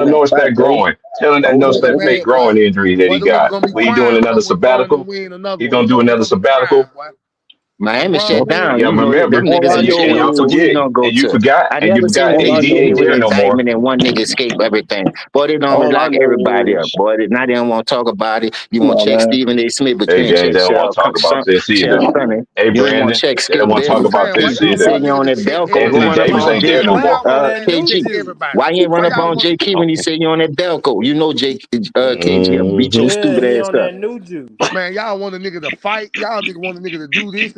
him to nurse that growing. Tell him that nurse that fake Man, growing injury that he But them niggas got. gonna be We doing crying another when Bron don't sabbatical. win another He one. gonna You know do they another gonna be crying, sabbatical. boy. When Miami Bron shut win, down. Yeah, You know them remember, All niggas I and ain't you know and shit. you So is who you forget, gonna go and you to? forgot, I and you never seen forgot the all I AD know NBA ain't with there no is more. excitement and one nigga escape everything. Boy, they don't all I lock everybody know up. is Boy, now they don't want to talk about it. You come want to on, check man. Stephen A. Smith, but you Hey ain't James, check they don't want to talk about this either. Shell Sonny. Hey You ain't want Brandon, to check they don't Skip want to talk I'm Bayless. about saying, why this y'all He either. want said a you nigga on to that check Belco. Go Anthony run up everybody? Davis on ain't J. there no Why more. y'all want a nigga KG. check Everybody. Why you ain't run Why up y'all on want? J. Key when he said you on that Belco? You know KG will beat your Hmm Yeah, stupid he ass on up. that new juice. Man, y'all want a nigga to fight. Y'all nigga want a nigga to do this.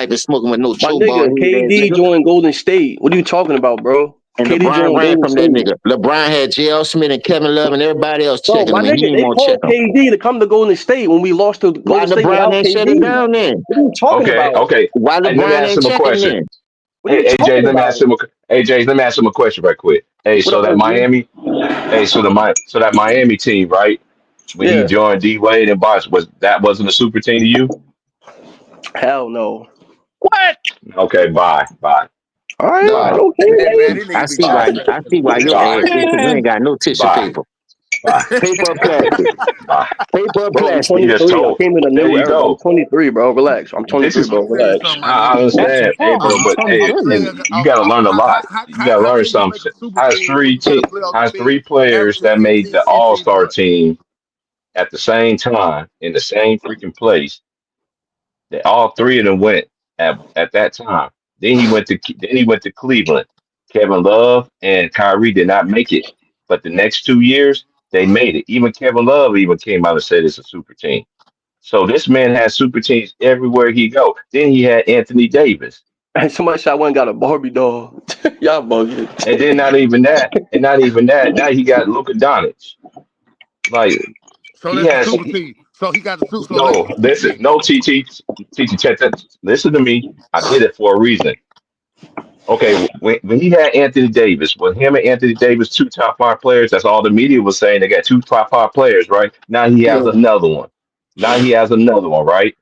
piping, smoking with no My choke ball nigga, head ass KD nigga. joined Golden State. What are you talking about, bro? And KD LeBron joined ran Golden from that State. nigga. LeBron had J.L. Smith and Kevin Love and everybody else Bro, checking my him, and he nigga, didn't they want to check called him. KD to come to Golden State when we lost to Why Golden State LeBron without ain't shut it KD. down then? What are you talking Okay, about? okay. Why Hey, let me LeBron ask ain't him a check him question. then? What are you Hey, AJ, talking let me ask about? him. AJ, let me ask him a question right quick. Hey, What so up, that OG? Miami, hey, so that Miami team, right? When he Yeah. joined D Wade and Bosh, wasn't a super team to you? Hell no. What? Okay, bye. All right, Dog. I don't Hey man, care. it I need to be see why. contract. I see why your Bye. ass is, because you ain't got no tissue Bye. paper. Bye. Paper or plastic. Bye. Paper or Bro, I'm plastic. You just 23. I told. came in a There new you era. I'm go. 23, bro. Relax. I'm This 23, is. I'm bro. gonna tell you something, Relax. my I nigga. What the understand. Hey, fuck? bro, I'm but hey, I'm 23. saying, and you got to learn a lot. You got to how learn can you something. make a super Has team three when you got a te- playoff has team three players averaging that made 15, the All 16 Star points? team at the same time in the same freaking place. They all three of them went at that time. Then he went to Cleveland. Kevin Love and Kyrie did not make it, but the next 2 years they made it. Even Kevin Love even came out and said it's a super team. So this man has super teams everywhere he go. Then he had Anthony Davis, And somebody said I went and got a Barbie doll. Y'all bugging. and then not even that, and not even that. Now he got Luka Doncic. Like So he that's the has super team. So he got the super. So listen, no. Listen, no TT, check that. Listen to me. I did it for a reason. Okay, when he had Anthony Davis, when him and Anthony Davis, two top five players, that's all the media was saying. They got two top five players, right? Now he has Yeah. another one. Now he has another one, right?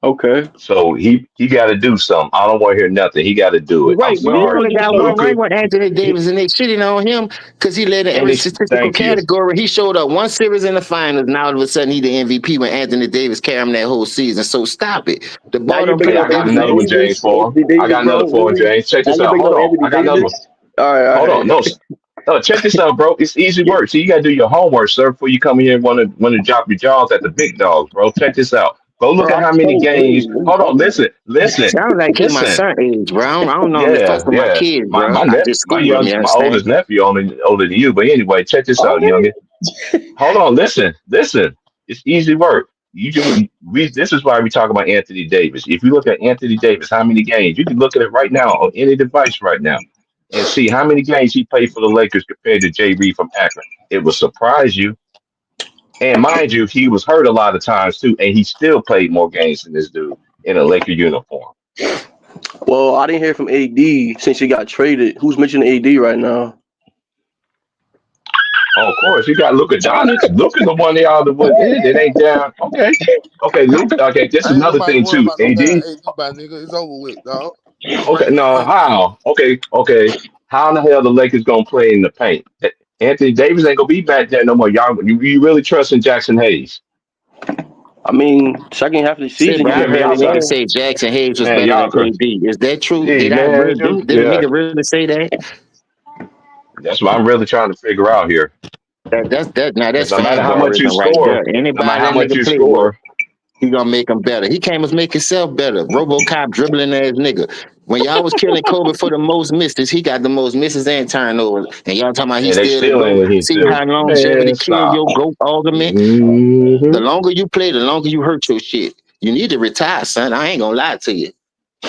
Okay. So he got to do something. I don't want to hear nothing. He got to do You're it. I'm right. But We he did sorry, want only to get got one something. Luca. ring with Anthony Davis, and they shitting on him because he led in And every it's statistical thank you. category. He showed up one series in the finals. Now all of a sudden he the MVP when Anthony Davis carried him that whole season. So stop it. The Now ball you're don't Hey, bringing play up I both got Anthony another one, ways. James. Davis. For him. Anthony I Davis, got another bro. for him, Really? James. Check Now this you're out. bringing Hold up on. Anthony I got another Davis. one. All right, all Hold on. right. No, check this out, bro. It's easy work. So you gotta do your homework, sir, before you come here and want to drop your jaws at the big dogs, bro. Check this out. Go look Bro, at I'm how many 23. games. What are you Hold on, talking about? Sounds like he my listen. son age, bro. I don't normally fuck Yeah, with my yeah. kids, My bro. my I nephew, just school them, you my understand? oldest nephew, only older than you. But anyway, check this All out, right. youngin. Hold on, listen. It's easy work. This is why we talk about Anthony Davis. If you look at Anthony Davis, how many games? You can look at it right now on any device right now and see how many games he played for the Lakers compared to Jay Reed from Akron. It will surprise you. And mind you, he was hurt a lot of times too, and he still played more games than this dude in a Laker uniform. Well, I didn't hear from AD since he got traded. Who's mentioning AD right now? Oh, of course, you got Luka Doncic. Luka's the one they all the was in. It ain't down. Okay, Luke. Okay, this is I ain't another nobody thing worried too. about no damn AD. AD, my nigga. It's over with, dog. Okay, Straight no, up. how? Okay. How in the hell the Lakers gonna play in the paint? Anthony Davis ain't gonna be back there no more. Y'all, you really trust in Jackson Hayes? I mean, second half of the Shit, season, but you I Man, can heard y'all a never got nigga know. say Jackson Hayes was man, better than y'all could. AD. Is that true? Gee, man, Did a yeah. nigga really say that? That's what I'm really trying to figure out here. That's Because no matter how much you fanboyism right there. score, no matter Anybody how that much nigga you play with, score, he gonna make him better. He can't even make himself better. RoboCop dribbling ass nigga. When y'all was killing Kobe for the most misses, he got the most misses and turnovers. And y'all talking about he and they still the still GOAT. ain't here See too. how longevity Man, kill stop. your GOAT argument? Hmm. The longer you play, the longer you hurt your shit. You need to retire, son. I ain't gonna lie to you.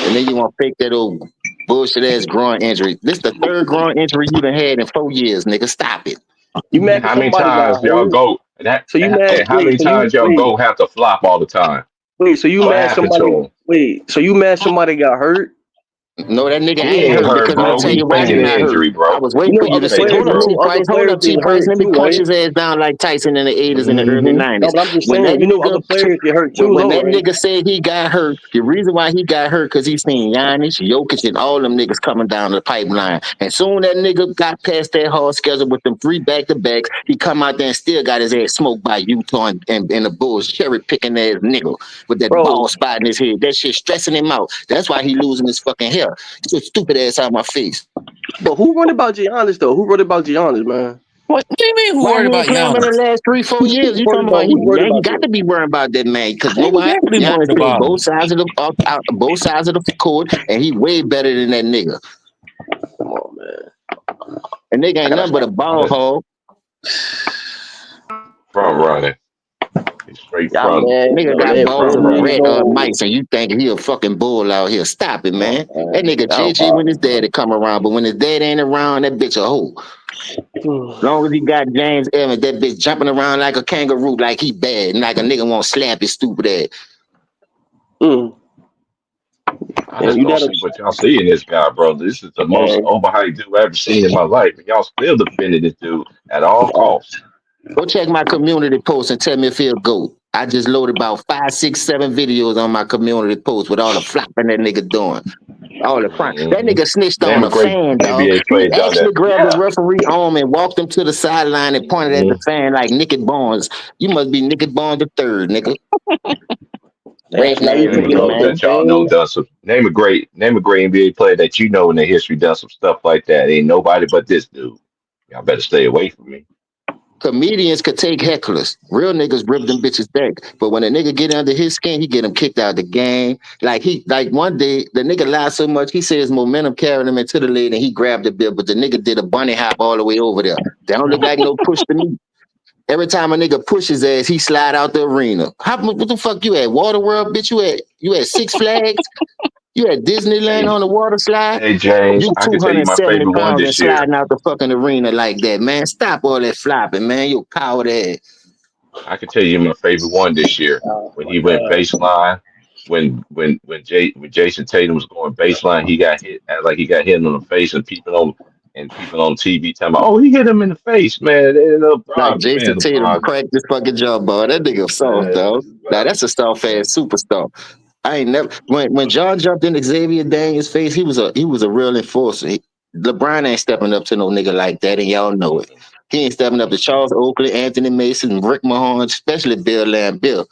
And then you want to fake that old bullshit ass groin injury. This the third groin injury you done had in 4 years, nigga. Stop it. You mad because How many somebody got times y'all hurt? go? So you mad? And how many times y'all go have to flop all the time? Wait. So you What mad happened to somebody? him? Wait. So you mad somebody got hurt? No, that nigga He ain't ain't hurt hurt, because I'm gonna bro. tell He you why he faking the not hurt. injury, I bro. was You waiting know for you He to other say, faking players. it, hold You up, bro. T know other Price. Hold players up, T get Price. hurt Let me too, punch right? his ass down like Tyson in the 80s in the early Hmm. 90s. No, but I'm just When saying. that You know other nigga players get hurt too, when though, that right? nigga said he got hurt, the reason why he got hurt because he seen Giannis, Jokic, and all them niggas coming down the pipeline. And soon that nigga got past that hard schedule with them 3 back-to-backs, he come out there and still got his ass smoked by Utah and the Bulls, cherry picking ass nigga with that Bro, ball spot in his head. That shit stressing him out. That's why he losing his fucking hair. Get your stupid ass out of my face. but who worried about Giannis though? Who worried about Giannis, man? What do you mean who Why worried he ain't about playing in the Giannis? last 3, 4 years? Who's You worried talking about? about he? Who's worried Yeah, you about got this? to be worried about that man because Yeah, know you why? got to be Giannis worried played about both him. sides of the both sides of the court, and he way better than that nigga. Come on, man. And nigga ain't That's nothing but why a ball hog. front running. He's straight Y'all front man, Nigga yo, got they're balls 40 front of years running. red old. mice, and you think he a fucking bull out here. Stop it, Oh, man. That man. nigga Y'all JJ when his wild. daddy come around, but when his dad ain't around, that bitch a hoe. Hmm. Long as he got James Evans, that bitch jumping around like a kangaroo, like he bad, and like a nigga won't slap his stupid ass. Mm. I And just you don't gotta, see what y'all see in this guy, bro. This is the most man. overhyped dude I've ever seen in my life, and y'all still defending this dude at all costs. Go check my community post and tell me if he'll go. I just loaded about 5, 6, 7 videos on my community post with all the flopping that nigga doing. All the crime. That Hmm. nigga snitched Name on a a great fan, dog. NBA He player done actually that. grabbed the Yeah. referee arm and walked him to the sideline and pointed at the Hmm. fan like Nicky Barnes. You must be Nicky Barnes the third, nigga. Damn, Red so now you ass Name a nigga, picking up coach man. that y'all know James. done some. Name a great NBA player that you know in the history done some stuff like that. Ain't nobody but this dude. Y'all better stay away from me. Comedians could take hecklers. Real niggas rip them bitches back. But when a nigga get under his skin, he get him kicked out the game. Like one day, the nigga lied so much, he said his momentum carried him into the lane and he grabbed the bill, but the nigga did a bunny hop all the way over there. That don't look like no push to me. Every time a nigga push his ass, he slide out the arena. What the fuck you at? Waterworld, bitch? You at Six Flags? You at Disneyland Hey, on the water slide? hey James, You I can tell you my 270 favorite one pounds and this year. sliding out the fucking arena like that, man. Stop all that flopping, man. You coward ass. I can tell you my favorite one this year Oh when my he went god. baseline. When Jason Tatum was going baseline, he got hit act like he got hit on the face, and people on TV talking about, oh, he hit him in the face, man. They Like LeBron, Jason man, Tatum LeBron, cracked this fucking jawbone. That nigga soft, man, dog. Now LeBron, that's a soft man. ass superstar. I ain't never when John jumped into Xavier Daniels' face, he was a real enforcer. LeBron ain't stepping up to no nigga like that, and y'all know it. Mm-mm. He ain't stepping up to Charles Oakley, Anthony Mason, Rick Mahorn, especially Bill Lamb Bill.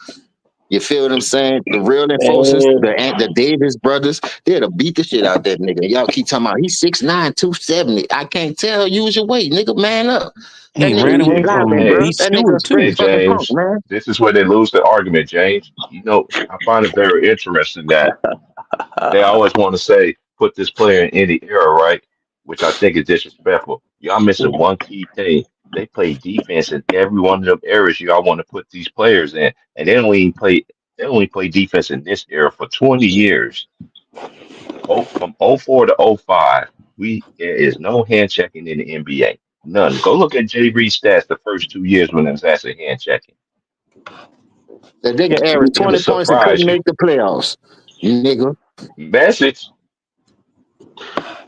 You feel what I'm saying? The real enforcers, Man, the Davis brothers, they'd have beat the shit out that nigga. Y'all keep talking about he's 6'9", 270. I can't tell. Use your weight, nigga. Man up. He That so nigga ran you keep away Hey, from flopping, him. bro. hey, He That nigga a sued straight hey, too. fucking punk, James, man. this is where they lose the argument, James. You know, I find it very interesting that they always want to say put this player in any era, right? Which I think is disrespectful. Y'all missing one key thing. They play defense in every one of them areas y'all want to put these players in, and they don't even play. They only play defense in this era for 20 years. Oh, from '04 to '05, there is no hand checking in the NBA. None. Go look at Jay Reed's stats the first 2 years when it was actually hand checking. The nigga you averaged It'll 20 points and couldn't surprise you. make the playoffs. Nigga. Message.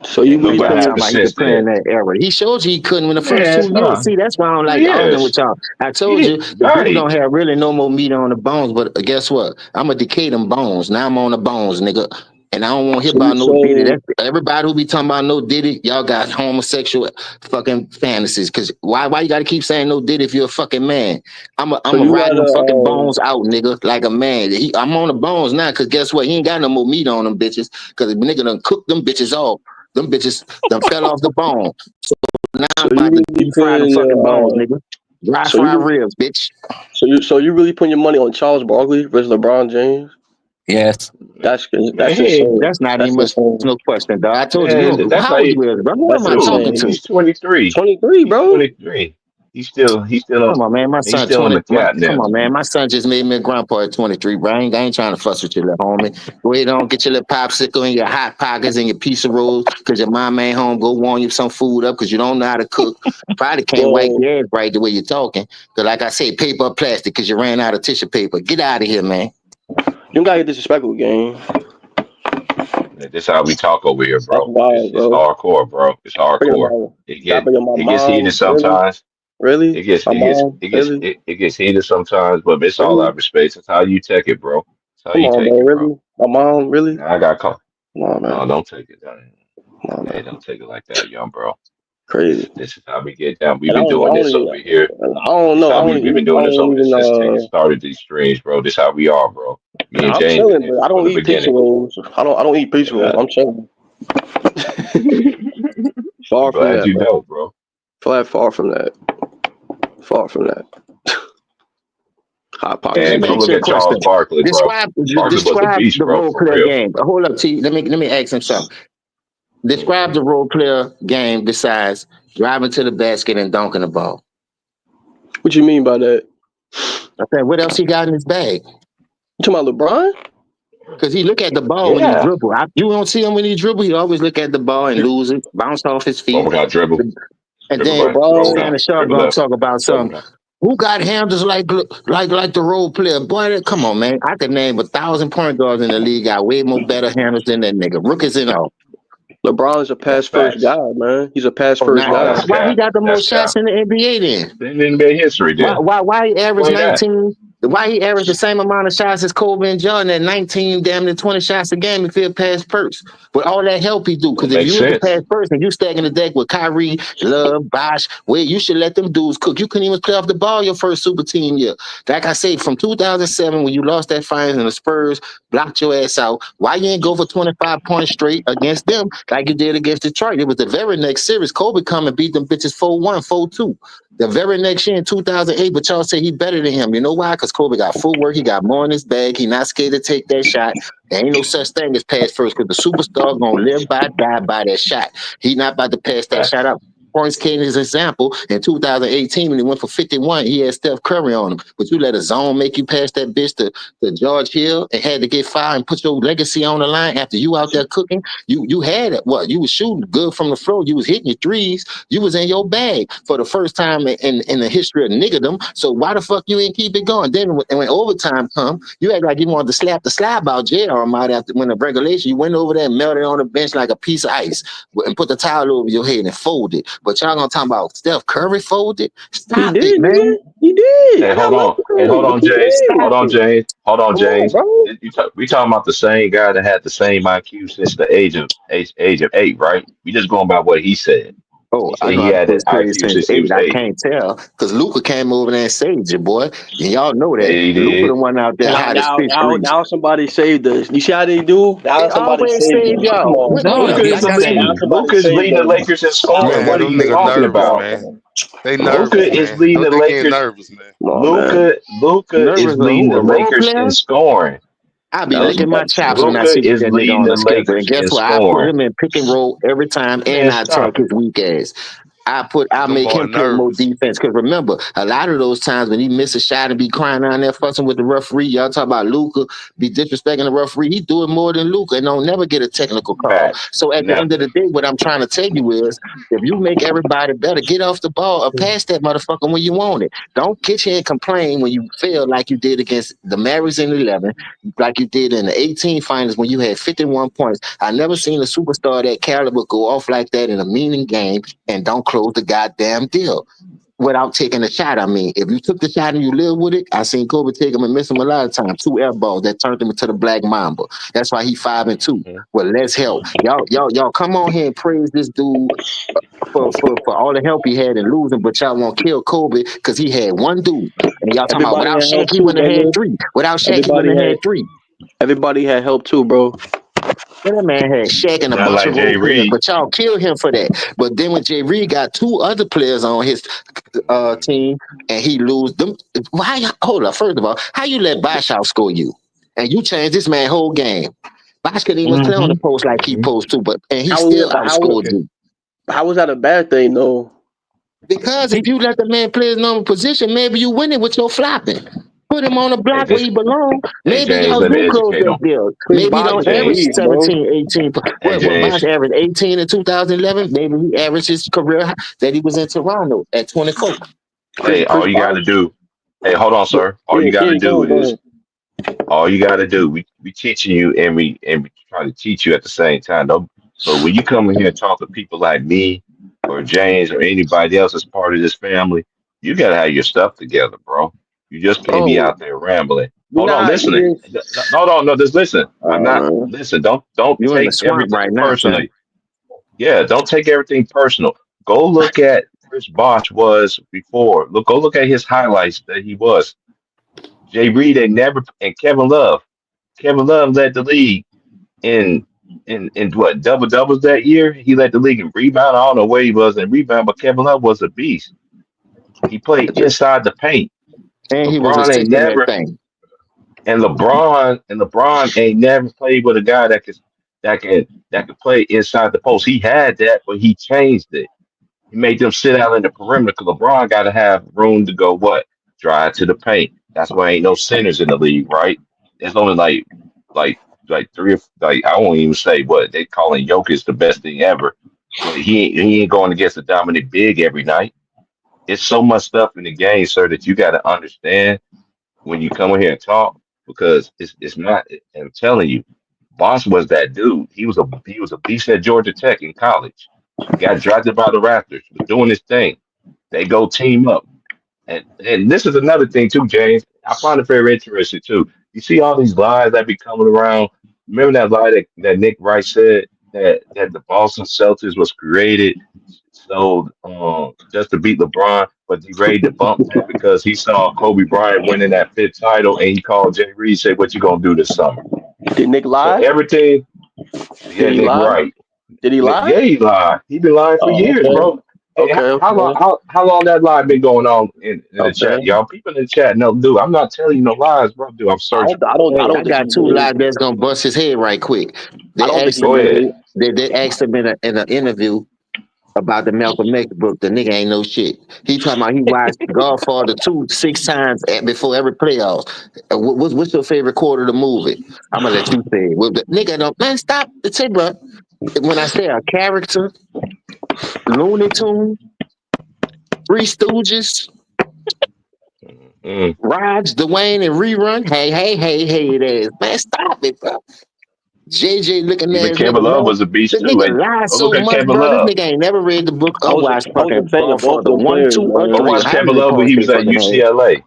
so you And really look what Everybody think talking happened about he since could play in then. that era. He showed you he couldn't in the first Man, 2 years. no. See, that's why I don't like arguing with Yes. y'all. I told Yeah, you the dude right. don't have really no more meat on the bones, but guess what? I'm gonna decay them bones. Now I'm on the bones, nigga. And I don't want to hear so you about no Diddy. so That's everybody who be talking about no Diddy. Y'all got homosexual fucking fantasies. Cause why you gotta keep saying no Diddy if you're a fucking man? I'm a, so I'm a you riding rather them fucking bones out, nigga, like a man. I'm on the bones now. Cause guess what? He ain't got no more meat on them bitches. Cause the nigga done cooked them bitches off. Them bitches done fell off the bone. Now so I'm you about to really deep fry them putting fucking bones, your nigga. Dry so fry you ribs, bitch. so you really putting your money on Charles Barkley versus LeBron James? Yes. Man, That's he ain't, insane. That's not even That's much insane. no question, dog. I told you, man, that's how how old you, you is, bro? Who That's am I dude, talking insane. to? he's 23. 23, He's bro. 23. He's still Come on, man. My he's son still on 20. the cap Come now. on, man. My son just made me a grandpa at 23, bro. I ain't trying to fuss with you, little homie. Go ahead on, get your little popsicle and your hot pockets and your piece of rolls because your mom ain't home. Go warm you some food up because you don't know how to cook. Probably can't wipe Well, your ass right the way you're talking. Because, like I say, paper or plastic because you ran out of tissue paper. Get out of here, man. you don't gotta get disrespectful, gang. This how we talk over here, That's bro. It's wild, it's bro. hardcore, bro. It's Bringing hardcore. about It stop get bringing my it gets heated mom. Really, sometimes. really, my mom. Really. It gets heated sometimes, but it's all Really? out of respect. It's how you take it, bro. It's how Come you on, take bro. it, bro. Really? My mom? Really? Now I got caught. Come on, No, man. don't take it. Come on, Hey, man. don't take it like that, young bro. Crazy. This is how we get down. We've And been I doing don't this even, over here. I don't This know. how we've been I doing this don't over here even, since Ticket started these streams, bro. This how we are, bro. Me and I'm James been chilling, here but I from don't the eat pizza beginning. rolls. I don't eat pizza rolls. Yeah. I'm chilling. I'm Far from glad that, you bro. know, bro. Far from that. Far from that. Hot pockets Let Man, and me go ask look you a at pizza. question. Charles Barkley, bro. Describe Barkley was a describe beast, the bro, role for player real. game. Hold up, T. Let me ask him something. Hmm. Describe the role player game besides driving to the basket and dunking the ball. What you mean by that? I said, what else he got in his bag? You talking about LeBron? Because he look at the ball when he Yeah. dribble. You don't see him when he dribble. He always look at the ball and lose it, bounce off his feet, Robocop dribble. and Dribble then right. LeBron? Robocop. Shannon Sharp Dribble gonna left. talk about something. Robocop. Who got handles like the role player? Boy, come on, man. I could name 1,000 point guards in the league. Got way more better handles than that nigga. Rookies and all. LeBron is a That's pass first facts. guy, man. He's a pass Oh, first now Oh, guy. that's why he cap. got the That's most shots cap. in the NBA then? Then NBA history Why then. why why he average Explain that. 19? Why he averaged the same amount of shots as Kobe and Jordan at 19, damn near 20 shots a game if he'll pass first. With all that help he do. That Because if makes you was to pass sense. first and you stacking the deck with Kyrie, Love, Bosh, well, you should let them dudes cook. You couldn't even play off the ball your first super team year. Like I say, from 2007 when you lost that finals and the Spurs blocked your ass out, why you ain't go for 25 points straight against them like you did against Detroit? It was the very next series. Kobe come and beat them bitches 4-1, 4-2. The very next year in 2008, but y'all say he better than him. You know why? Because Kobe got footwork. He got more in his bag. He not scared to take that shot. There ain't no such thing as pass first because the superstar going to live by, die by that shot. He not about to pass that shot Facts. up. Points came as an example in 2018 when he went for 51. He had Steph Curry on him, but you let a zone make you pass that bitch to George Hill and had to get fired and put your legacy on the line after you out there cooking. You had it. What? You was shooting good from the floor. You was hitting your threes. You was in your bag for the first time in the history of niggerdom. So why the fuck you ain't keep it going? Then when overtime come, you act like you wanted to slap the slab out JR out after when the regulation. You went over there and melted on the bench like a piece of ice and put the towel over your head and folded. But y'all gonna talk about Steph Curry folded? He Stop it, did, nigga. man. He did. Hey, I hold love on. Hey, hold Curry. on, He James. did. Hold Stop on, it. James. Hold on, Come on, James. bro. We talking about the same guy that had the same IQ since the age of 8, right? We just going by what he said. Oh, He I said know he how to had play that straight IQ since since he eight. was I 8. can't tell because Luca came over there and saved you, boy. And y'all know Yeah, that he Luca the did. one out there Now, hottest now, fish now, grease. now somebody saved us. You see how they do? Now They somebody always saved save us. Come y'all. on. When Luca have is I the got Now lead. saved? somebody Luca is saved leading the us. Lakers in Come scoring. Man, What on. are those you niggas talking nervous, about? man. They nervous, Luca is man. leading Don't the they get Lakers. nervous, man? Come on, man. Luca Nervous is of leading who? the The role Lakers in players? scoring. I be Now licking my somebody chops saved when I us. Luca see is that nigga leading on the the schedule. And Lakers guess in what? I put scoring. him in pick and roll every time, Man, and I attack stop his it. weak ass. I Them make boy him play more nervous. defense. Cause remember, a lot of those times when he miss a shot and be crying down there fussing with the referee, y'all talk about Luca be disrespecting the referee. He do it more than Luca and don't never get a technical call. Facts. So at the end of Never. the day, what I'm trying to tell you is, if you make everybody better, get off the ball or pass that motherfucker when you want it. Don't get here and complain when you fail like you did against the Mavericks in 11, like you did in the 18 finals when you had 51 points. I never seen a superstar that caliber go off like that in a meaning game and don't close the goddamn deal without taking a shot. I mean, if you took the shot and you live with it, I seen Kobe take him and miss him a lot of times. Two air balls that turned him into the Black Mamba. That's why he 5-2. Mhm. Well, let's help. Y'all come on here and praise this dude for all the help he had in losing, but y'all won't kill Kobe because he had one dude. And y'all talking about Everybody without had help Shaq, he too, wouldn't have had brother. three. Without Shaq, he Everybody wouldn't have had had three. everybody had help too, bro. And that man had Shaq and a Not bunch like of Jay role players, Reed. but y'all killed him for that. But then when Jay Reed got two other players on his Mhm. team and he lose them, why? Hold up. First of all, how you let Bosh outscore you? And you changed this man whole game. Bosh couldn't even play on the Mm-hmm. post like he Mhm. supposed to, but and he How was still it? But outscored you. how was that a bad thing though? Because He if you let the man play his normal position, maybe you win it with your flopping. Put him on the Hey, block where he belong. hey, Maybe James, y'all let me do close educate that him. deal. Chris Maybe he Hey, don't Bosh is a average James. beast, bro. 17, 18. Hey, What Bosh James. averaged 18 in 2011? Maybe he averaged his career high that he was in Toronto at 24. Chris Hey, Chris all you got Bosh. to do. Hey, hold on, Yeah, sir. All yeah, you got to yeah, do go is ahead. all you got to do. We teaching you and we try to teach you at the same time. Don't, so when you come in here and talk to people like me or James or anybody else that's part of this family, you got to have your stuff together, bro. You just can't be Oh, out there rambling. We're Hold on, not listening. even No, no, no. Just listen. I'm not. man. Listen. Don't you in the take swamp everything right now, fam. personally. Yeah, don't take everything personal. Go look at Chris Bosh was before. Go look at his highlights that he was. Jay Reed ain't never and Kevin Love. Kevin Love led the league in in what double doubles that year. He led the league in rebound. I don't know where he was in rebound, but Kevin Love was a beast. He played inside the paint. And he was LeBron ain't assisting that never thing. and LeBron ain't never played with a guy that could play inside the post. He had that, but he changed it. He made them sit out in the perimeter because LeBron got to have room to go what? Drive to the paint. That's why ain't no centers in the league, right? There's only like three or like I won't even say what they calling Jokic the best thing ever, but he ain't going against a dominant big every night. It's so much stuff in the game, sir, that you got to understand when you come in here and talk because it's not. I'm telling you, Boss was that dude. He was a beast at Georgia Tech in college. Got drafted by the Raptors, was doing his thing. They go team up. And this is another thing too, James. I find it very interesting too. You see all these lies that be coming around. Remember that lie that Nick Wright said that the Boston Celtics was created so just to beat LeBron, but he ready to bump that because he saw Kobe Bryant winning that fifth title, and he called Jay Reed, said, "What you gonna do this summer?" Did Nick So lie? everything, Did yeah, he Nick lie? Wright. Did he lie? Yeah, he lied. He been lying for Oh, years, okay. bro. Hey, Okay, how long okay. how long that lie been going on in the Okay. chat, y'all? People in the chat, no, dude, I'm not telling you no lies, bro. Dude, I'm searching for it. I Hey, don't I think got he two did. lives that's gonna bust his head right quick. I They don't think asked he him. Go ahead. did. They asked him in an interview about the Malcolm X book. The nigga ain't no shit. He talking about he watched Godfather 2 6 times before every playoff. What's your favorite quarter of the movie? I'm gonna let you say it. Well, the nigga don't man stop. It's it, bro. When I say a character, Looney Tune, Three Stooges, Mm. Raj, Dwayne, and Rerun. Hey, it is. Man, stop it, bro. JJ looking Even ass Kevin nigga, Love man. was a beast This too. nigga And lies go so look at much, Kevin bro. This Love. nigga ain't never read the book or watched I was a fucking fan of both Godfather them 1, players, 2, or Go 3. man. watch How Kevin many Love when parts he they was at fucking had? UCLA.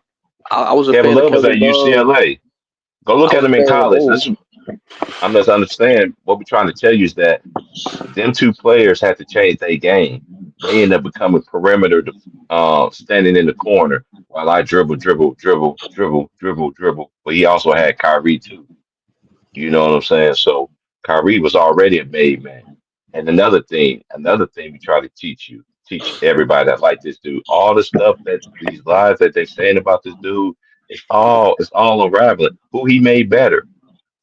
I was a Kevin fan of Love was Kevin at Love. UCLA. Go look I at was him a in fan of college. both. This I'm just understand what we're trying to tell you is that them two players had to change their game. They end up becoming perimeter, standing in the corner while I dribble. But he also had Kyrie too. You know what I'm saying? So Kyrie was already a made man. And another thing we try to teach everybody that like this dude, all the stuff that these lies that they're saying about this dude, it's all unraveling. Who he made better.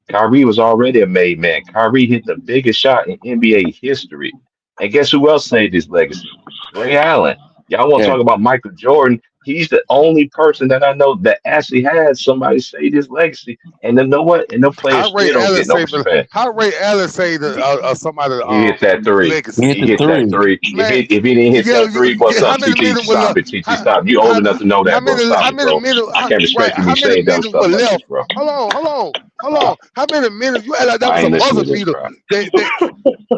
Kyrie was already a made man. Kyrie hit the biggest shot in NBA history. And guess who else saved his legacy? Ray Allen. Y'all want to Yeah. talk about Michael Jordan? He's the only person that I know that actually has somebody save his legacy. And you know what? And the players How Ray still don't Allen get no saved? respect. How Ray Allen saved somebody He hit that three. He legacy? hit He the hit that three. three. Man, If he didn't hit yeah, that three, what's how up, many TT? minutes were Stop left? it, TT. How, Stop. You old how, enough to know that, bro. Stop how it, many bro. minutes? I can't Right, respect you when how you many saying dumb minutes stuff were like left? this, bro. Hold on. How many minutes? You act like that I was a ain't listening buzzer to this beater. crap. They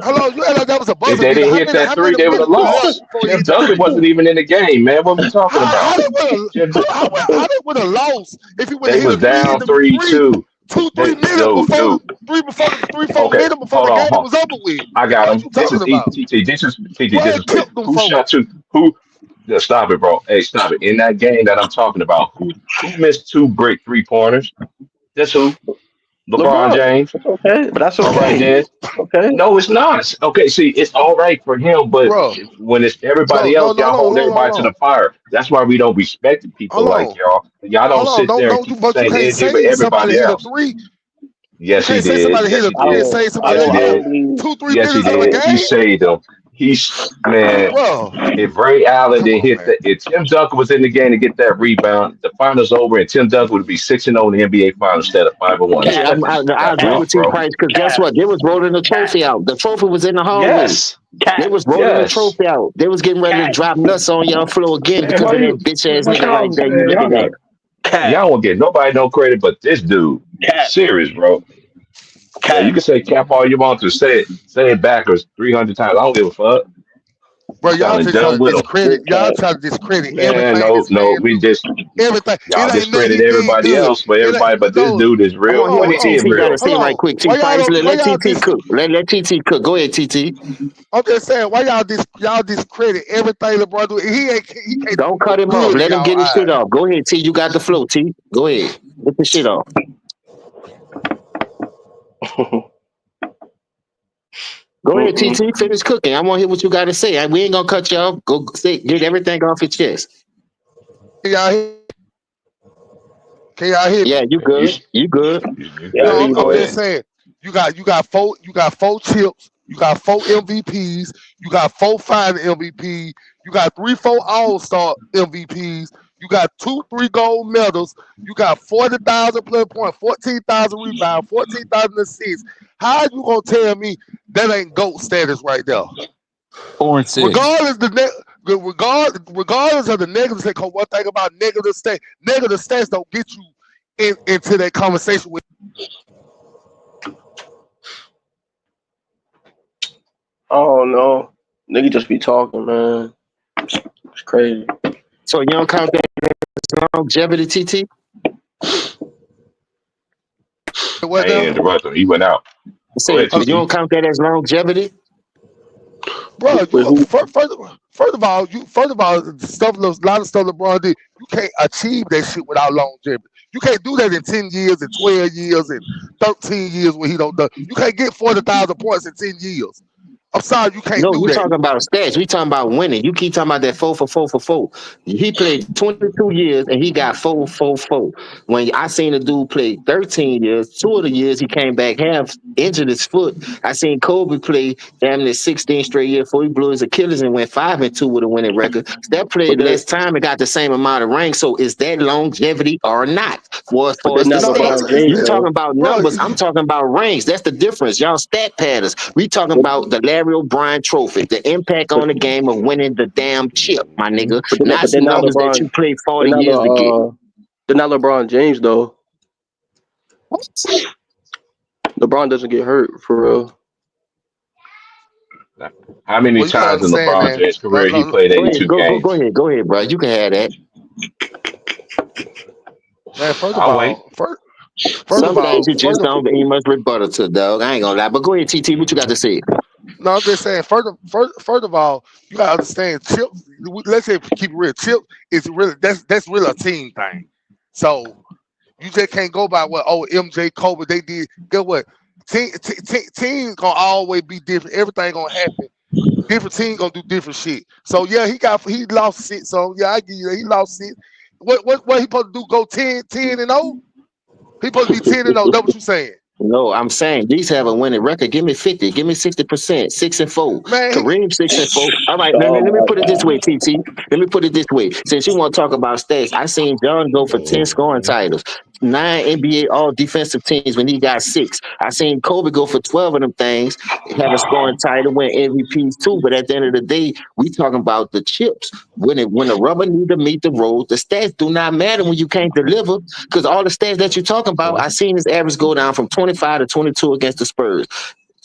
hold on, you act like that was a If buzzer they beater. didn't hit that How three, many they would have minutes were left lost. before he Tim hit the Duncan three? wasn't even in the game, man. What are we talking How about? they would have Tim, how they would have lost if he would have they hit was a three in down the three three, two. two, They, 3 minutes dude, before the dude. three, 4 Okay, minutes before hold the on, game hold. was over with. I got What him. you This talking is about? TT. This is TT. This What is crazy. killed them Who shot folks? two? Who? Yeah, stop it, bro. Hey, stop it. In that game that I'm talking about, who missed two great 3 pointers? That's who. LeBron LeBron. James. That's okay, but that's All right, okay. then. Okay. No, it's not. Okay, see, it's all right for him, but Bro, when it's everybody no, else, y'all hold everybody to hold the fire. That's why we don't respect the people like on. y'all. Y'all don't Hold on, sit no, there and no, keep the but you same can't energy with say somebody everybody hit a else. three. You Yes, he can't say did. somebody hit Yes, a he three and did. say I somebody Yes, he don't. I lost did. don't believe. 2, 3 Yes, he minutes of a did. He game, saved them. Man. bro. If Ray Allen Come didn't on, hit man. that, if Tim Duncan was in the game to get that rebound, the finals over, and Tim Duncan would be 6-0 in the NBA Finals instead of 5-1. Let's Hey, cut this I crap agree Cat. off, with T bro. Price because guess Cat. what? They was rolling the Cat. trophy out. The trophy was in the hallway. Yes, They Cat. was rolling the yes. trophy out. They was getting ready to Cat. drop nuts on y'all floor again Man, because why of that you? bitch Man, ass what nigga right y'all? there you Man, looking at. Cat. y'all won't get nobody no credit but this dude. Cat. Serious, bro. Yeah, you Cat. can say cap all you want to. Say it backwards 300 times. I don't give a fuck. Bro, You y'all sounding just trying dumb to with them. discredit. Big Y'all cat. trying to discredit Man, everything no, this no. man We do. just Everything. It y'all ain't nothing discredit he did everybody good. else, but It everybody, ain't but this no. dude is I real. want to hear Hold What on, what he hold is on, TT got to real. say right quick. T Why y'all Price, don't? Why let y'all TT dis? cook. Let TT cook. Go ahead, TT. I'm just saying. Why y'all discredit everything LeBron do? He can't do Don't no cut him off. good in Let him y'all get his eyes. shit off. Go ahead, T. You got the flow, T. Go ahead. Get the shit off. Go ahead, Mm-mm. TT. Finish cooking. I want to hear what you got to say. We ain't gonna cut you off. Go say, get everything off your chest. Can y'all hear, can y'all hear me? Yeah, you You, good. You good. you Yeah, good? No, you, I'm Go bro. just ahead. saying. You got four chips. You got 4 MVPs. You got 4 finals MVP. You got 3, 4 All-Star MVPs. You got 2, 3 gold medals. You got 40,000 plus points, 14,000 rebounds, 14,000 assists. How you gonna tell me that ain't GOAT status right there? 4 and 6. Regardless of the negatives, because one thing about negative stats don't get you into that conversation with. Oh no. Nigga just be talking, man. It's crazy. So you don't count that longevity, TT? What I ain't now? interrupt him. He went out. I Go said, ahead, you TT. don't count that as longevity? Bro, Wait, who? first of all, a lot of stuff LeBron did, you can't achieve that shit without longevity. You can't do that in 10 years and 12 years and 13 years when he don't do. You can't get 40,000 points in 10 years. I'm sorry, you can't No, do you that. talking about stats. We talking about winning. You keep talking about that 4 for 4 for 4. He played 22 years and he got 4 for 4. When I seen a dude play 13 years, 2 of the years he came back half injured his foot. I seen Kobe play damn near 16 straight years before he blew his Achilles and went 5-2 with a winning record. That But played that, less time and got the same amount of rings. So is that longevity or not? For as but far they're as the not No, stats, LeBron James you talking though. about bro, numbers. I'm talking about rings. That's the difference. Y'all stat patterns. We talking But about the Larry O'Brien Trophy, the impact but on the game of winning the damn chip, my nigga. Not but they're some not numbers that LeBron. you played They're 40 not years to get. they're not LeBron James though. LeBron doesn't get hurt for real. How many well, you gotta times in understand, LeBron man. James' career he No, played Go ahead, 82 go games? ahead, go ahead, bro. You can have that. man. I'll wait. Some things you just First of don't you must rebuttal to, dog. I ain't gonna lie. But go ahead, TT, what you got to say? no, I'm just saying. First of all, you gotta understand. Chip, let's say keep it real. Chip is really that's really a team thing. So you just can't go by what MJ Kobe they did. Guess what? Team gonna always be different. Everything gonna happen. Different team gonna do different shit. So yeah, he lost shit. So yeah, I give you that. He lost shit. What he supposed to do? Go 10-0? He supposed to be 10-0. That's what you saying, No, I'm saying these have a winning record. Give me 50. Give me 60%. 6-4. man. Kareem 6-4. All right, Oh let me my put it this god. way, TT. Let me put it this way. Since you want to talk about stats, I seen John go for 10 scoring titles, 9 NBA all defensive teams when he got 6. I seen Kobe go for 12 of them things, have a scoring title, win MVPs too. But at the end of the day, we talking about the chips. When the rubber need to meet the road, the stats do not matter when you can't deliver. Because all the stats that you're talking about, I seen his average go down from 25 to 22 against the Spurs.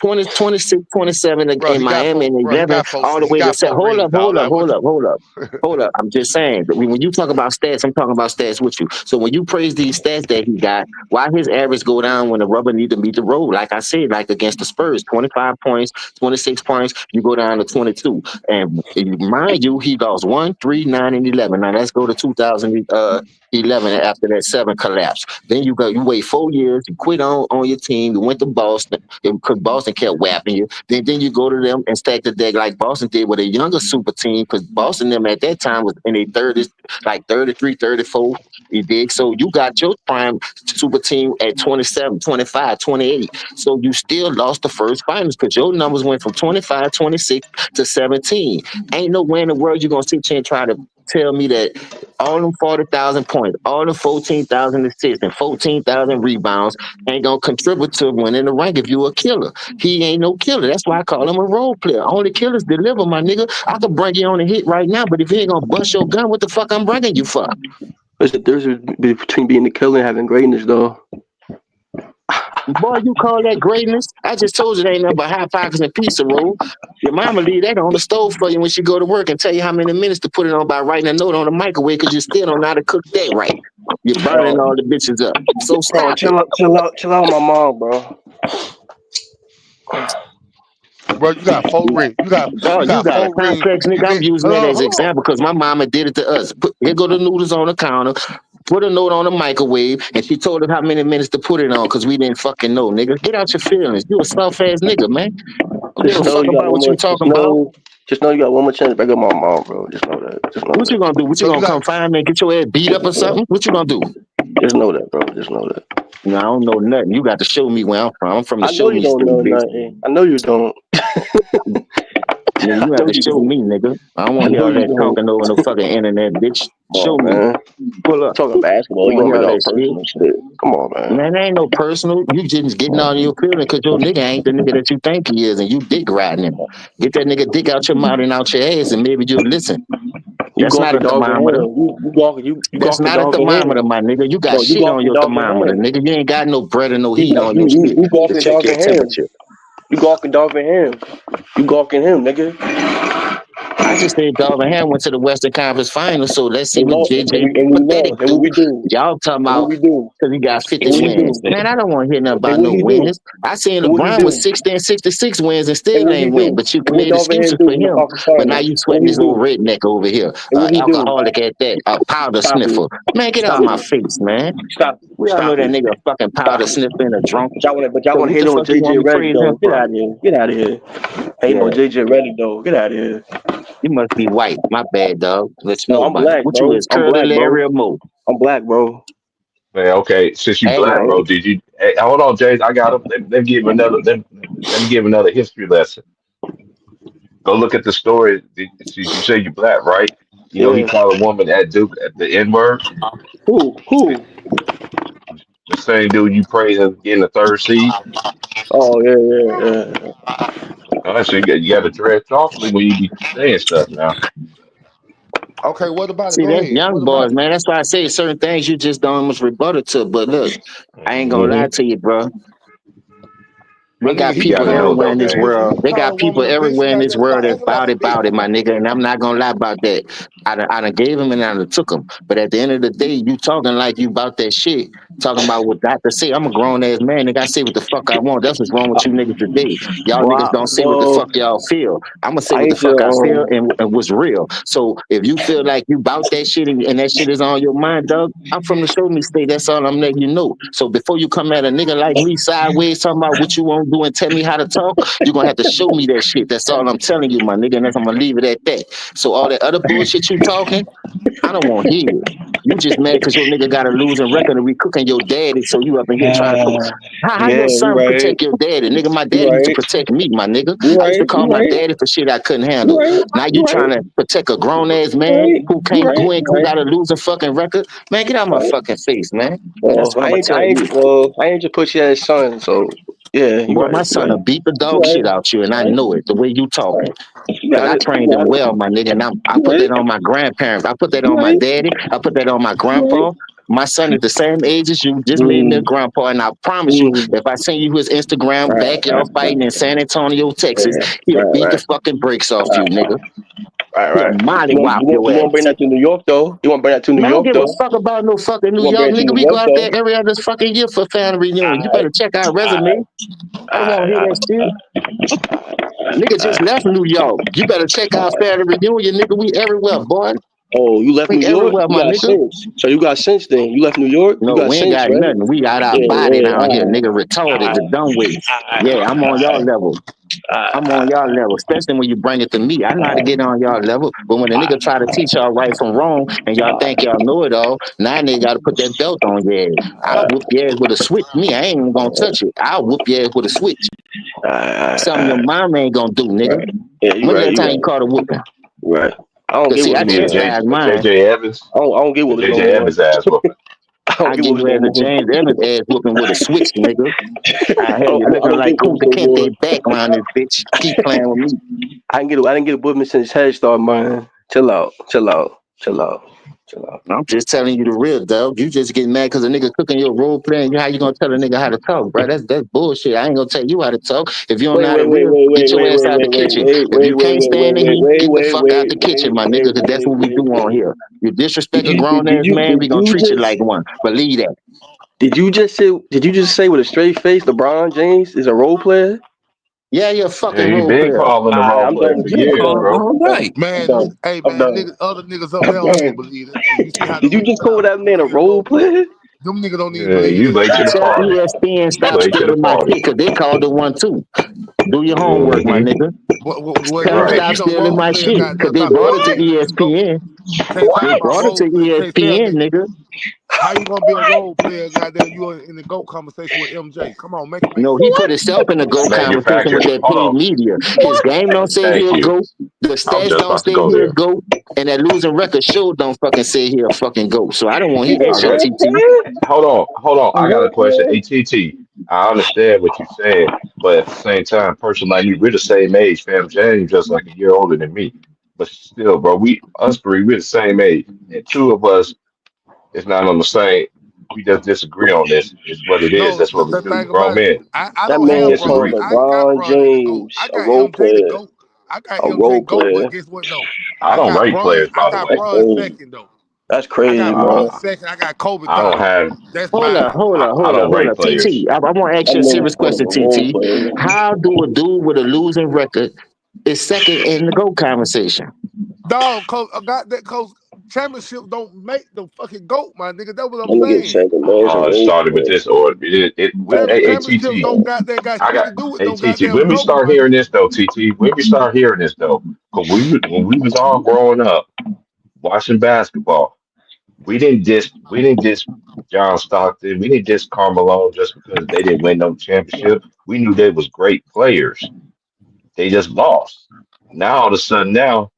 20, 26, 27 Bro, in Miami, and 11 all the he way to got set. four Hold up, rings, dog. hold up, Like what hold you up, hold up. Hold up. I'm just saying that when you talk about stats, I'm talking about stats with you. So when you praise these stats that he got, why his average go down when the rubber need to meet the road? Like I said, like against the Spurs, 25 points, 26 points, you go down to 22. And mind you, he lost 1, 3, 9, and 11. Now let's go to 2011 after that 7 collapse. Then you wait 4 years, you quit on your team, you went to Boston because Boston kept whapping you. Then you go to them and stack the deck like Boston did with a younger super team because Boston them at that time was in their 30s, like 33, 34. You dig? So you got your prime super team at 27, 25, 28. So you still lost the first finals because your numbers went from 25, 26 to 17. Ain't no way in the world you're going to sit here and try to tell me that all them 40,000 points, all the 14,000 assists and 14,000 rebounds ain't gonna contribute to winning the rank if you a killer. He ain't no killer. That's why I call him a role player. Only killers deliver, my nigga. I could bring you on a hit right now, but if you ain't gonna bust your gun, what the fuck I'm bringing you for? There's a difference between being the killer and having greatness though. Boy, you call that greatness? I just told you they ain't nothing but hot pockets and pizza roll. Your mama leave that on the stove for you when she go to work and tell you how many minutes to put it on by writing a note on the microwave because you still don't know how to cook that right. You're burning Oh, all the bitches up. So bro, stop it. chill out, my mom, bro. bro, you got 4 rings. You Dog, you got got a 4 rings. complex You nigga. I'm been using that as an hold on. example because my mama did it to us. Here go the noodles on the counter. Put a note on the microwave, and she told us how many minutes to put it on because we didn't fucking know, nigga. Get out your feelings. You a soft ass nigga, man. Don't give Just a know fuck you got about one what you more. talking about. Just know you got one more chance to break up my mom, bro. Just know that. Just know What you that. gonna do? What you So you gonna got come find me and get your ass beat up or something? What you gonna do? Just know that, bro. Just know that. No, I don't know nothing. You got to show me where I'm from. I'm from the I know show you me don't state, know bitch. nothing. I know you don't. Nigga, I you have know to you show don't. me, nigga. I don't I want to hear know all you that don't. talking over no fucking internet, bitch. Come Show on, me. man. Pull up. Talking I basketball, you want to gonna hear bring all out that shit. personal shit. Come on, man. Man, that ain't no personal. You just getting all your feeling because your nigga ain't the nigga that you think he is, and you dick riding him. Get that nigga dick out your mouth and out your ass, and maybe you'll listen. You That's not a gawking dog in thermometer. hand. You That's gawking not a dog in thermometer, hand. my nigga. You got No, you shit on gawking your dog in thermometer, hand. nigga. You ain't got no bread or no You heat got on your shit you to gawking check dog your in hand. temperature. You gawking dog in hand. You gawking him, nigga. I just said Dog and Ham went to the Western Conference Finals, so let's see And what lost, JJ and we Pathetic lost. And what do. we do? Y'all talking And what about we do? because he got 50 And what he wins. do? Man, I don't want to hear nothing And about what no he do? wins. I seen And what he LeBron with do? 60 and 66 wins and And still what he ain't win, do? but you And what made Darvin excuses do for in the him. conference But now finals? you What sweating he this little do? redneck over here, And what he do? alcoholic at that, a powder Stop it! sniffer. Man, get out Stop my it! face, man. Stop! We all know Stop that it! nigga a fucking powder Stop it! sniffing a drunk. But y'all So want to what hate the on fuck you want JJ me to Redick praise him though? Get for? out of here! Get out of here! Hating Yeah, on JJ Redick though. Get out of here! you must be white. My bad, dog. Let you No, know I'm about it. black, What you bro. is, I'm Curly black, bro. Larry or Mo? I'm black, bro. Man, okay, since you Hey, black, man. bro, did you? Hey, hold on, James. I got him. Let me give him another. Let me give another history lesson. Go look at the story. Since you say you black, right? You know he Yeah. called a woman at Duke at the N word. Who? Who? The same dude you praised as getting the third seed. Oh yeah, yeah, yeah. So you got to tread softly when you be saying stuff now. Okay, what about it? See, Go that's ahead. young What about boys, it? man. That's why I say certain things you just don't almost rebuttal to. But look, I ain't gonna lie Hmm. to you, bro. My They nigga, got he You can people gotta call a know everywhere though, in woman a this gang. bitch. He world. can They call a got people woman a bitch and everywhere in this goddamn world stop that's acting like a about bitch. it, my nigga. And I'm not gonna lie about that. I done gave him and I done took him. But at the end of the day, you talking like you about that shit. Talking about what I to say. I'm a grown ass man. Nigga, I say what the fuck I want. That's what's wrong with you niggas today. Y'all niggas don't say what the fuck Well, y'all feel. I'm gonna say I what the ain't fuck I your feel and what's real. So if you feel like you bout that shit and that shit is on your mind, dog, I'm from the show me state. That's all I'm letting you know. So before you come at a nigga like me sideways talking about what you want to do and tell me how to talk, you're gonna have to show me that shit. That's all I'm telling you, my nigga. And I'm gonna leave it at that. So all that other bullshit you talking, I don't want to hear it. You just mad because your nigga got a losing record and we cooking your daddy, so you up in here trying to cook. How yeah, your you son right. protect your daddy? Nigga, my You daddy used to right. protect me, my nigga. You I used to right. call You my right. daddy for shit I couldn't You handle. right. Now you You right. trying to protect a grown ass You man right. who You can't right. who ain't You who right. got a losing fucking record? Man, get out my Right. fucking face, man. And that's Well, what I'm gonna tell you. I ain't just put you as son. So yeah, you Boy, right. my You son right. will beat the You dog right. shit out you, and I You know it the way you talking. right. You Cause got I it. You trained them got it. well, my nigga, and I You put right. that on my grandparents. I put that You on my right. daddy. I put that on my You right. grandpa. My son is the same age as you, just made me a Mm, grandpa, and I promise you, mm. if I send you his Instagram Right. backyard Right. fighting in San Antonio, Texas, Right. he'll Right. beat the Right. fucking brakes off you, nigga. Right. He'll Right. molly wop You your want to bring ass. that to New York though? You want to bring that to New Man, I don't York give a though? fuck about no fucking You New want to bring York, it to nigga. New We go York out there though? every other fucking year for family reunion. You better check out resume. I don't want to hear that shit. Nigga just left New York. You better check out family reunion, nigga. We everywhere, boy. Oh, you left We New York? everywhere, You my got nigga. sense. So you got sense then. You left New York? You No, got we ain't sense, got right? nothing. We got our Yeah, body yeah. down here, nigga. Retarded the dumb way. Yeah, I'm on y'all level. I'm on y'all level, especially when you bring it to me. I know how to get on y'all level, but when a nigga try to teach y'all right from wrong and y'all think y'all know it all, now they got to put that belt on your ass. I'll whoop your ass with a switch. Me, I ain't even gonna touch it. I'll whoop your ass with a switch. Something your mom ain't gonna do, nigga. Right. Yeah, you When right. last You time you right. caught a whooping? Right. I don't Cause get see, You I whoopings no mean more. chastise A mine. JJ Evans? I don't get A whoopings no JJ more. Evans ass whooping. I don't I get give whoopings you no as a more. James Evans ass whooping with a switch, nigga. I had you I looking don't like get whoopings Kunta no more. Kinte background this bitch. Keep playing with me. I didn't get a whooping since Head Start, man. Chill out. Chill out. Chill out. Chill out. I'm just telling you the real, dog. You just get mad because a nigga cooking your role playing. How you gonna tell a nigga how to talk, bro? That's bullshit. I ain't gonna tell you how to talk. If you don't know Wait, how to wait, wait, real, wait, get wait, your wait, ass wait, out the wait, wait, kitchen. wait, If wait, you wait, can't wait, stand wait, the wait, heat, wait, get the wait, fuck out wait, the kitchen, wait, my nigga, wait, because that's wait, what we do wait, on wait. here. You disrespect a grown ass man, we gonna treat you like one. Believe that. Did you just say with a straight face LeBron James is a role player? Yeah, you're a Yeah, fucking he role been player. calling the role I'm done player with for you. You I'm years, call done. him bro. all I'm done. night. Man, I'm done. hey I'm man, done. niggas, other niggas up there I'm don't even done. believe that shit. You see how Did them you niggas just call sound that when man you a say a role role player? player? Them niggas don't even Yeah, believe you that late to shit. the Tell party. ESPN You stop late to the stealing my party. shit because they called the one too. Do your homework, my Hmm. nigga. Well, Tell you them Right. can't stop be no stealing role my player. shit because Goddamn, they talking brought about it to ESPN go. ESPN. Can't talk They about brought it to role play. Can't say a ESPN, nigga. nigga. How you gonna be a role player? Goddamn, you in the GOAT conversation with MJ? Come on, make it make No, sense. he put himself in the GOAT conversation with Manufactured. that Hold paid on. media. His game don't say he Thank a you. GOAT. The I was stats just don't about to say go he a there. GOAT. And that losing record show don't fucking say he a fucking GOAT. So I don't want to hear He's a that shit, Okay. role TT. player. Hold on. A I got a role question. player. ATT. I understand what you're saying, but at the same time, a person like me, we're the same age. Fam James just like a year older than me. But still, bro, us three, we're the same age. And two of us is not on the same. We just disagree on this. It's what it is. No, That's what we the do. thing Grown about it, men. I That don't We man have called Bronny. disagree. I ain't got LeBron Bronny the GOAT. James I a got role MJ the player. GOAT. I got A MJ role GOAT, but player. guess what though? I don't rate players, I by the got way. That's Bron crazy. second though. That's I crazy, got bro. Bron second. I got Kobe I don't third. have. That's Hold my up, hold up, I hold up, don't hold rate up. players. I'm gonna ask That you a nigga serious called him question, a role TT. player. How do a dude with a losing record is second in the GOAT conversation? dog. Cause I got that. Cause championship don't make the fucking GOAT, my nigga. That's what I'm That nigga saying. said the man's a It role started with player. this order. Hey, Championships TT. don't got I shit got to do with hey no TT. goddamn When we GOAT, start my hearing nigga. this though, TT. When we start hearing this though, because when we was all growing up watching basketball, we didn't diss John Stockton. We didn't diss Carmelo just because they didn't win no championship. We knew they was great players. They just lost. Now all of a sudden now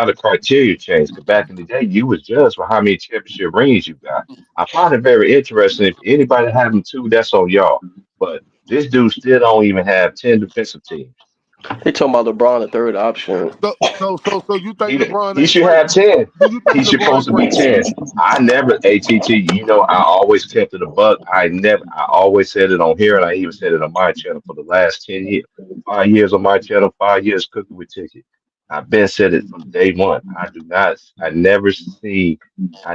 the criteria changed. Because back in the day, you was judged for how many championship rings you got. I find it very interesting. If anybody having two, that's on y'all. But this dude still don't even have 10 defensive teams. They talking about LeBron, the third option. So you think LeBron He ain't should great? have 10. Do you think He's supposed LeBron to be great then? 10. I never, ATT, I always kept it a buck. I always said it on here, and I even said it on my channel for the last 10 years. 5 years on my channel, 5 years cooking with Ticket. I've been said it from day one. I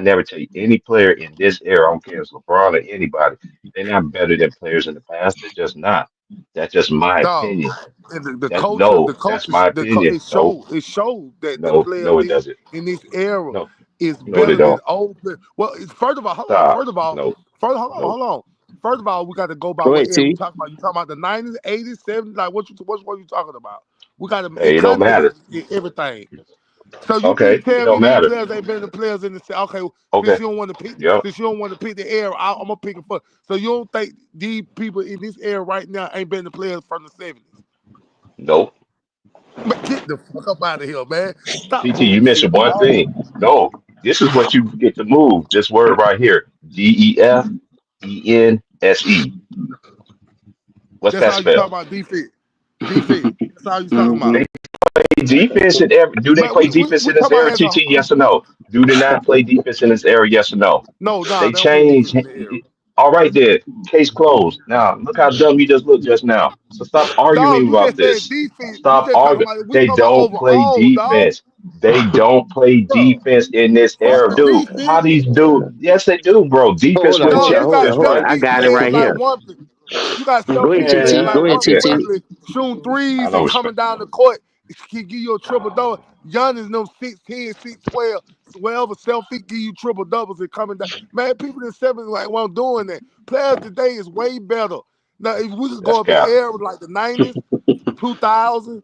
never take any player in this era, I don't care if it's LeBron or anybody, they're not better than players in the past. They're just not. That's just my Dog, opinion. and No, that's my opinion. No, it showed that the no, players no, it doesn't. in this era No, is no, they better than don't. old players. Well, first of all, hold on. Stop. No, no. Hold on. First of all, we got to go by Go what ahead, era we T. talking about. You talking about the 90s, 80s, 70s? Like what you talking about? We got to in Hey, it don't context matter. everything. So you mean to Okay, it tell me don't these matter. players ain't better than players in the okay? Okay, yep. Since you don't want to pick the era, I'm gonna pick it for. So you don't think these people in this era right now ain't better than players from the 70s? Nope. Man, get the fuck up out of here, man. Stop TT, you bullshitting mentioned me, one dog. thing. No, this is what you get to move. This word right here. DEFENSE. What's That's that all you talking spell? about defense. Defense. That's all you talking Mm-hmm. about. They play defense in every. Do they Man, play defense we in this talking about era, as a TT? Yes or no? Do they not play defense in this era? Yes or no? no, nah, They they don't play change. defense in the era. All right, then. Case closed. Now, look how dumb you just looked just now. So stop Dog, arguing you about just said this. defense. You Stop just talking arguing. about we They talking about don't play overall, dog. defense. They don't play Bro, defense in this fuck era, the dude. How defense. these do? Yes, they do, bro. Oh, Defense hold up, win hold Dog, up, you hold got up, championships, hold up. bro. I self-feet got it players right like here. one. You got Go ahead, self-feet players TT. Man, like Go ahead, one okay. TT. Plumlee shooting I threes know and respect. coming down the court. Can give you a triple double. Giannis, them 6'10", 6'12", wherever self-feet give you triple doubles and coming down. Man, people in the 70s like weren't doing that. Players today is way better. Now, if we could That's go up in cap. era like the 90s, 2000,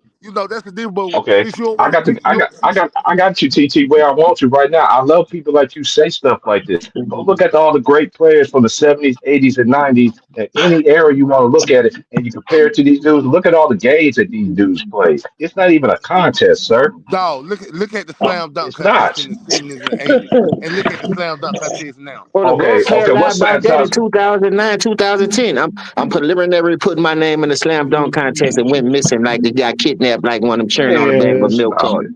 that's the deal. But Okay. since you don't I want got to to pick I your got I got I got you, TT, where I want you right now. I love people like you say stuff like this. Go look at all the great players from the 70s, 80s, and 90s, and any era you want to look at it, and you compare it to these dudes. Look at all the games that these dudes play. It's not even a contest, sir. dog, look at the slam dunk It's contest not. in the 70s and 80s, and look at the slam dunk contest now. Well, the role Okay, player okay. lied What's about Slam that in Thompson? 2009, 2010. I'm preliminary putting my name in the slam dunk contest and went missing like the guy kidnapped like one of them cheering on the bag of a Man, milk stop carton. it.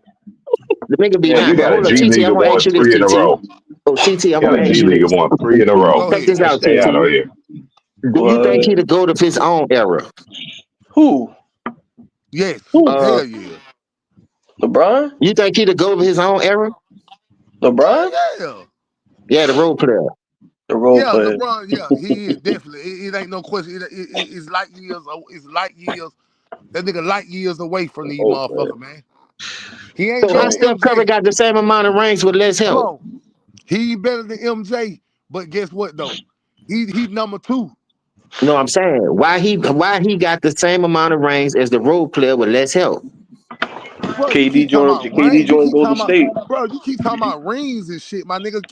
The nigga be Man, lying. you But got a hold up, G TT, League I'm gonna won ask you this, 3 in a row. TT. Oh, TT, I'm You got a gonna ask G you League this. won 3 in a row. Go Check ahead. this Now out, stay out TT. of here. Do you think he What? the goat of his own era? Who? Yes. Who? Uh, Hell yeah. LeBron? you think he the goat of his own era? LeBron? Yeah. Yeah, the role player. The role Yeah, player. LeBron, yeah, he is definitely. It ain't no question. It's light years. It's light years. That nigga light years away from these Role player. motherfuckers, man. He ain't So how better than Steph Curry MJ. got the same amount of rings with less Hold help? on. He ain't better than MJ. But guess what though? He number two. No, I'm saying why he got the same amount of rings as the role player with less help. Bro, you KD keep talking joined about rain. KD You joined keep Golden talking about, State. bro. You keep talking about rings and shit, my nigga.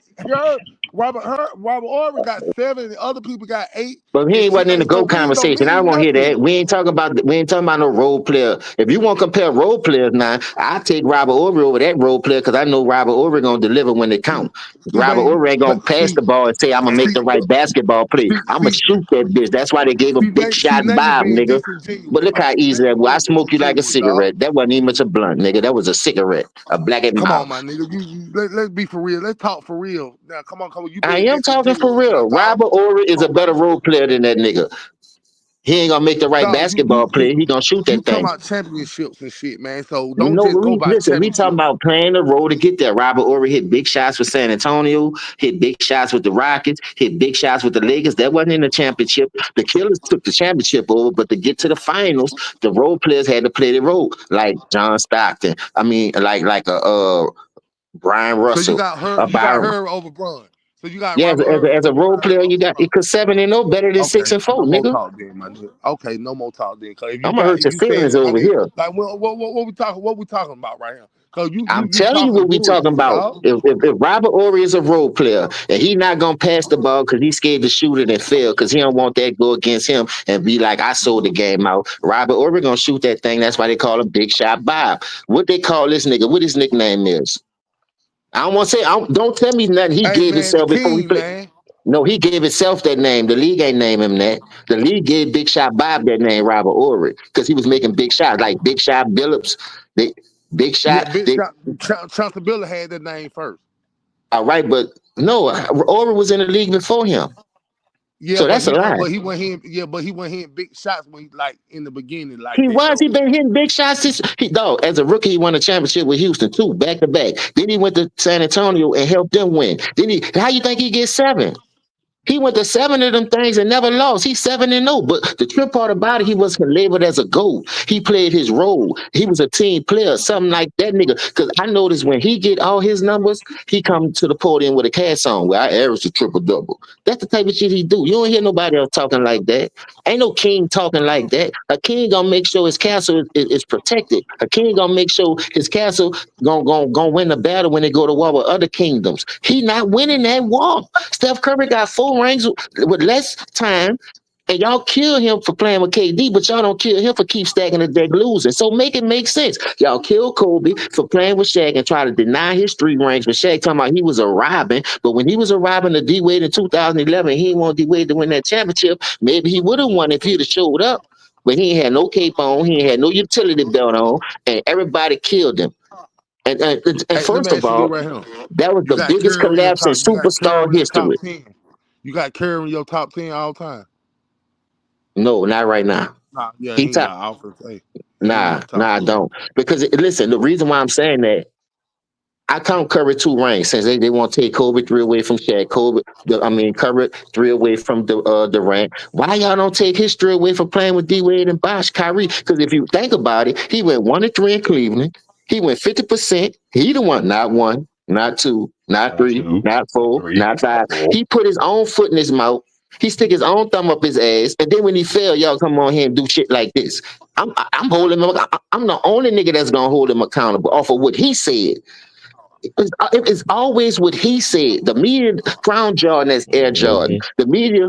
Robert Ory got 7, and other people got 8 But he and ain't shit wasn't in like the that. So GOAT rings don't conversation. I don't mean want to hear nothing. that. We ain't talking about no role player. If you want to compare role players now, I take Robert Ory over that role player because I know Robert Ory gonna deliver when they count. See, Robert man, Ory ain't gonna pass the ball and say I'm gonna make see, the right basketball play. see, I'm gonna see, shoot that bitch. That's why they gave him big see, shot now you Bob, being nigga. But disingenuous, look how man. Now easy you that was. I being smoke you like a disingenuous, dog. cigarette. That wasn't even much a blunt, nigga. That was a cigarette, a black and Come on, mild. my nigga. Let's be for real. Let's talk for real. Now, come on. You I being am talking for disingenuous now, real. dog. Robert Ory Come is a on, better man. role player than that nigga. He ain't gonna make the right Dog, basketball play. He gonna shoot you that talking thing. about championships and shit, man. So You don't know, just go by listen, we talking championships. about playing the role to get there. Robert Ory hit big shots with San Antonio, hit big shots with the Rockets, hit big shots with the Lakers. That wasn't in the championship. The Killers took the championship over, but to get to the finals, the role players had to play the role, like John Stockton. I mean, like Brian So Russell, you got Byron. her over Bron. So you got Yeah, Robert as a over role Bron player, you over got Bron. because 7-0 better than Okay, 6-4, no more nigga. talk then, my nigga. Okay, no more talk then. Cause I'm gonna hurt your if you saying feelings it, my over nigga, here. like what we talking about right here? Cause I'm you telling you talking what we talking bullshit, about. dog. If Robert Ory is a role player and he not gonna pass the ball because he's scared to shoot it and fail because he don't want that go against him and be like I sold the game out. Robert Ory gonna shoot that thing. That's why they call him Big Shot Bob. What they call this nigga? What his nickname is? I don't want to say. Don't tell me nothing. He Hey gave man, the himself before he king, played. man. No, he gave himself that name. The league ain't name him that. The league gave Big Shot Bob that name, Robert Ory, because he was making big shots like Big Shot Billups. They Big Yeah, Shot. big They shot. Chauncey Billups had that name first. all right, but no, Ory was in the league before him. Yeah, So that's a lie. but he went hitting. Yeah, but he went hitting big shots when he like in the beginning like He that was. though. He been hitting big shots. Dog, as a rookie, he won a championship with Houston too, back to back. Then he went to San Antonio and helped them win. How you think he gets 7? He went to 7 of them things and never lost. He's 7-0. But the trip part about it, he wasn't labeled as a GOAT. He played his role. He was a team player, something like that nigga. Because I noticed when he get all his numbers, he come to the podium with a cash song where I average a triple double. That's the type of shit he do. You don't hear nobody else talking like that. Ain't no king talking like that. A king gonna make sure his castle is protected. A king gonna make sure his castle gonna win the battle when they go to war with other kingdoms. He not winning that war. Steph Curry got 4 rings with less time, and y'all kill him for playing with KD, but y'all don't kill him for keep stacking the deck losing. So make it make sense. Y'all kill Kobe for playing with Shaq and try to deny his 3 rings. But Shaq talking about he was arriving, but when he was arriving to D Wade in 2011, he didn't want D Wade to win that championship. Maybe he would have won if he'd have showed up. But he ain't had no cape on, he ain't had no utility belt on, and everybody killed him. And Hey, let me first of ask you this all, right here. that was You the got biggest Curry in your collapse in top. You got Curry superstar in your top history. 10. You got Curry in your top 10 all time. No, not right now. Nah, yeah, He he top. not offense. Hey, he in Nah, my top I 10. don't. Because listen, the reason why I'm saying that I count Curry 2 rings since they want to take Kobe 3 away from Shaq. Curry 3 away from Durant. Why y'all don't take his 3 away from playing with D Wade and Bosh, Kyrie? Because if you think about it, he went 1-3 in Cleveland. He went 50%. He the one, not 2, not Not 3, 2, not not 4, 3, not not 5. 4. He put his own foot in his mouth. He stick his own thumb up his ass, and then when he fail, y'all come on here and do shit like this. I'm holding him. I'm the only nigga that's gonna hold him accountable off of what he said. It's always what he said. The media crown Jordan as Air Jordan. Hmm. The media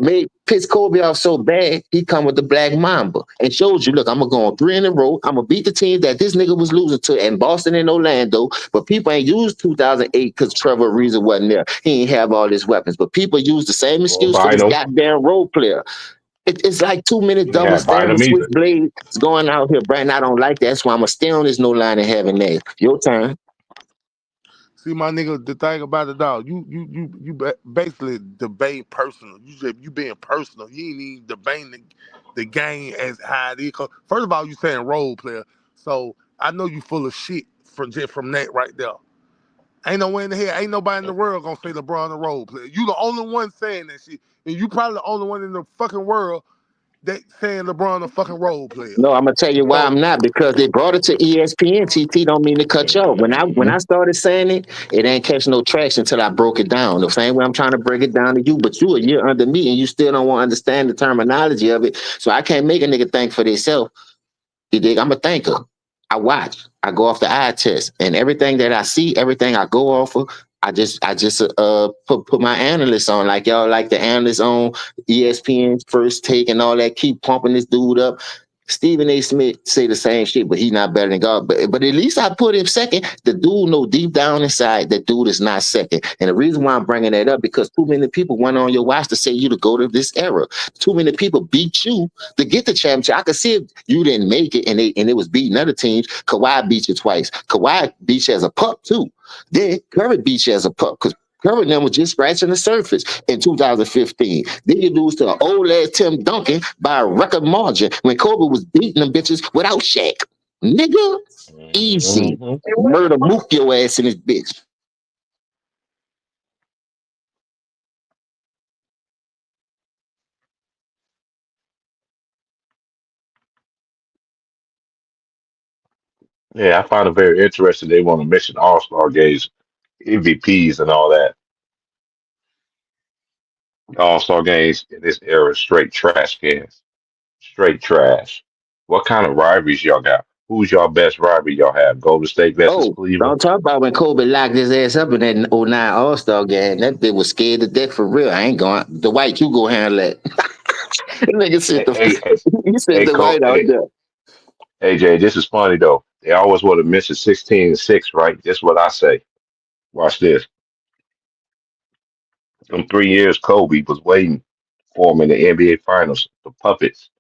made piss Kobe off so bad, he come with the Black Mamba and shows you, look, I'm gonna go on 3 in a row. I'm gonna beat the team that this nigga was losing to in Boston and Orlando. But people ain't used 2008 because Trevor Ariza wasn't there. He ain't have all his weapons. But people use the same Or excuse for this Bynum. goddamn role player. It's like too many He ain't double had standard Bynum either. switchblades going out here, Brian. I don't like that. That's why I'm gonna stay on this no line in heaven. Your turn. See, my nigga, the thing about it, dog, basically debate personal. You being personal. You ain't even debating the game as how it is. 'Cause first of all, you saying role player, so I know you full of shit from that right there. Ain't no way in the hell, ain't nobody in the world gonna say LeBron a role player. You the only one saying that shit, and you probably the only one in the fucking world that saying LeBron a fucking role player. No, I'm gonna tell you why So I'm not, because they brought it to ESPN. TT don't mean to cut you off. When I Hmm. started saying it, it ain't catch no traction until I broke it down. The same way I'm trying to break it down to you, but you a year under me and you still don't want to understand the terminology of it. So I can't make a nigga think for themselves. You dig? I'm a thinker. I watch. I go off the eye test, and everything that I see, everything I go off of, I just put my analysts on, like y'all like the analysts on ESPN's First Take and all that. Keep pumping this dude up. Stephen A. Smith say the same shit, but he's not better than God. But at least I put him second. The dude know deep down inside that dude is not second. And the reason why I'm bringing that up because too many people went on your watch to say you to go to this era. Too many people beat you to get the championship. I could see if you didn't make it and it was beating other teams. Kawhi beat you twice. Kawhi beat you as a pup too. Then Curry beat you as a pup because Curry and them was just scratching the surface in 2015. Then you lose to an old ass Tim Duncan by a record margin when Kobe was beating them bitches without Shaq. Nigga, easy. Hmm. Murder mook your ass in this bitch. Yeah, I find it very interesting. They want to mention All-Star games, MVPs, and all that. All-Star games in this era, straight trash cans, straight trash. What kind of rivalries y'all got? Who's y'all best rivalry y'all have? Golden State versus Oh, Cleveland. don't talk about when Kobe locked his ass up in that '09 All-Star game. That bitch was scared to death for real. I ain't going. The white, you go handle that. Nigga said Hey, hey, hey, he said hey, the white out hey, there. AJ, this is funny though. They always want to mention 16 and 6, right? This is what I say. Watch this. From 3 years, Kobe was waiting for him in the NBA Finals. The puppets,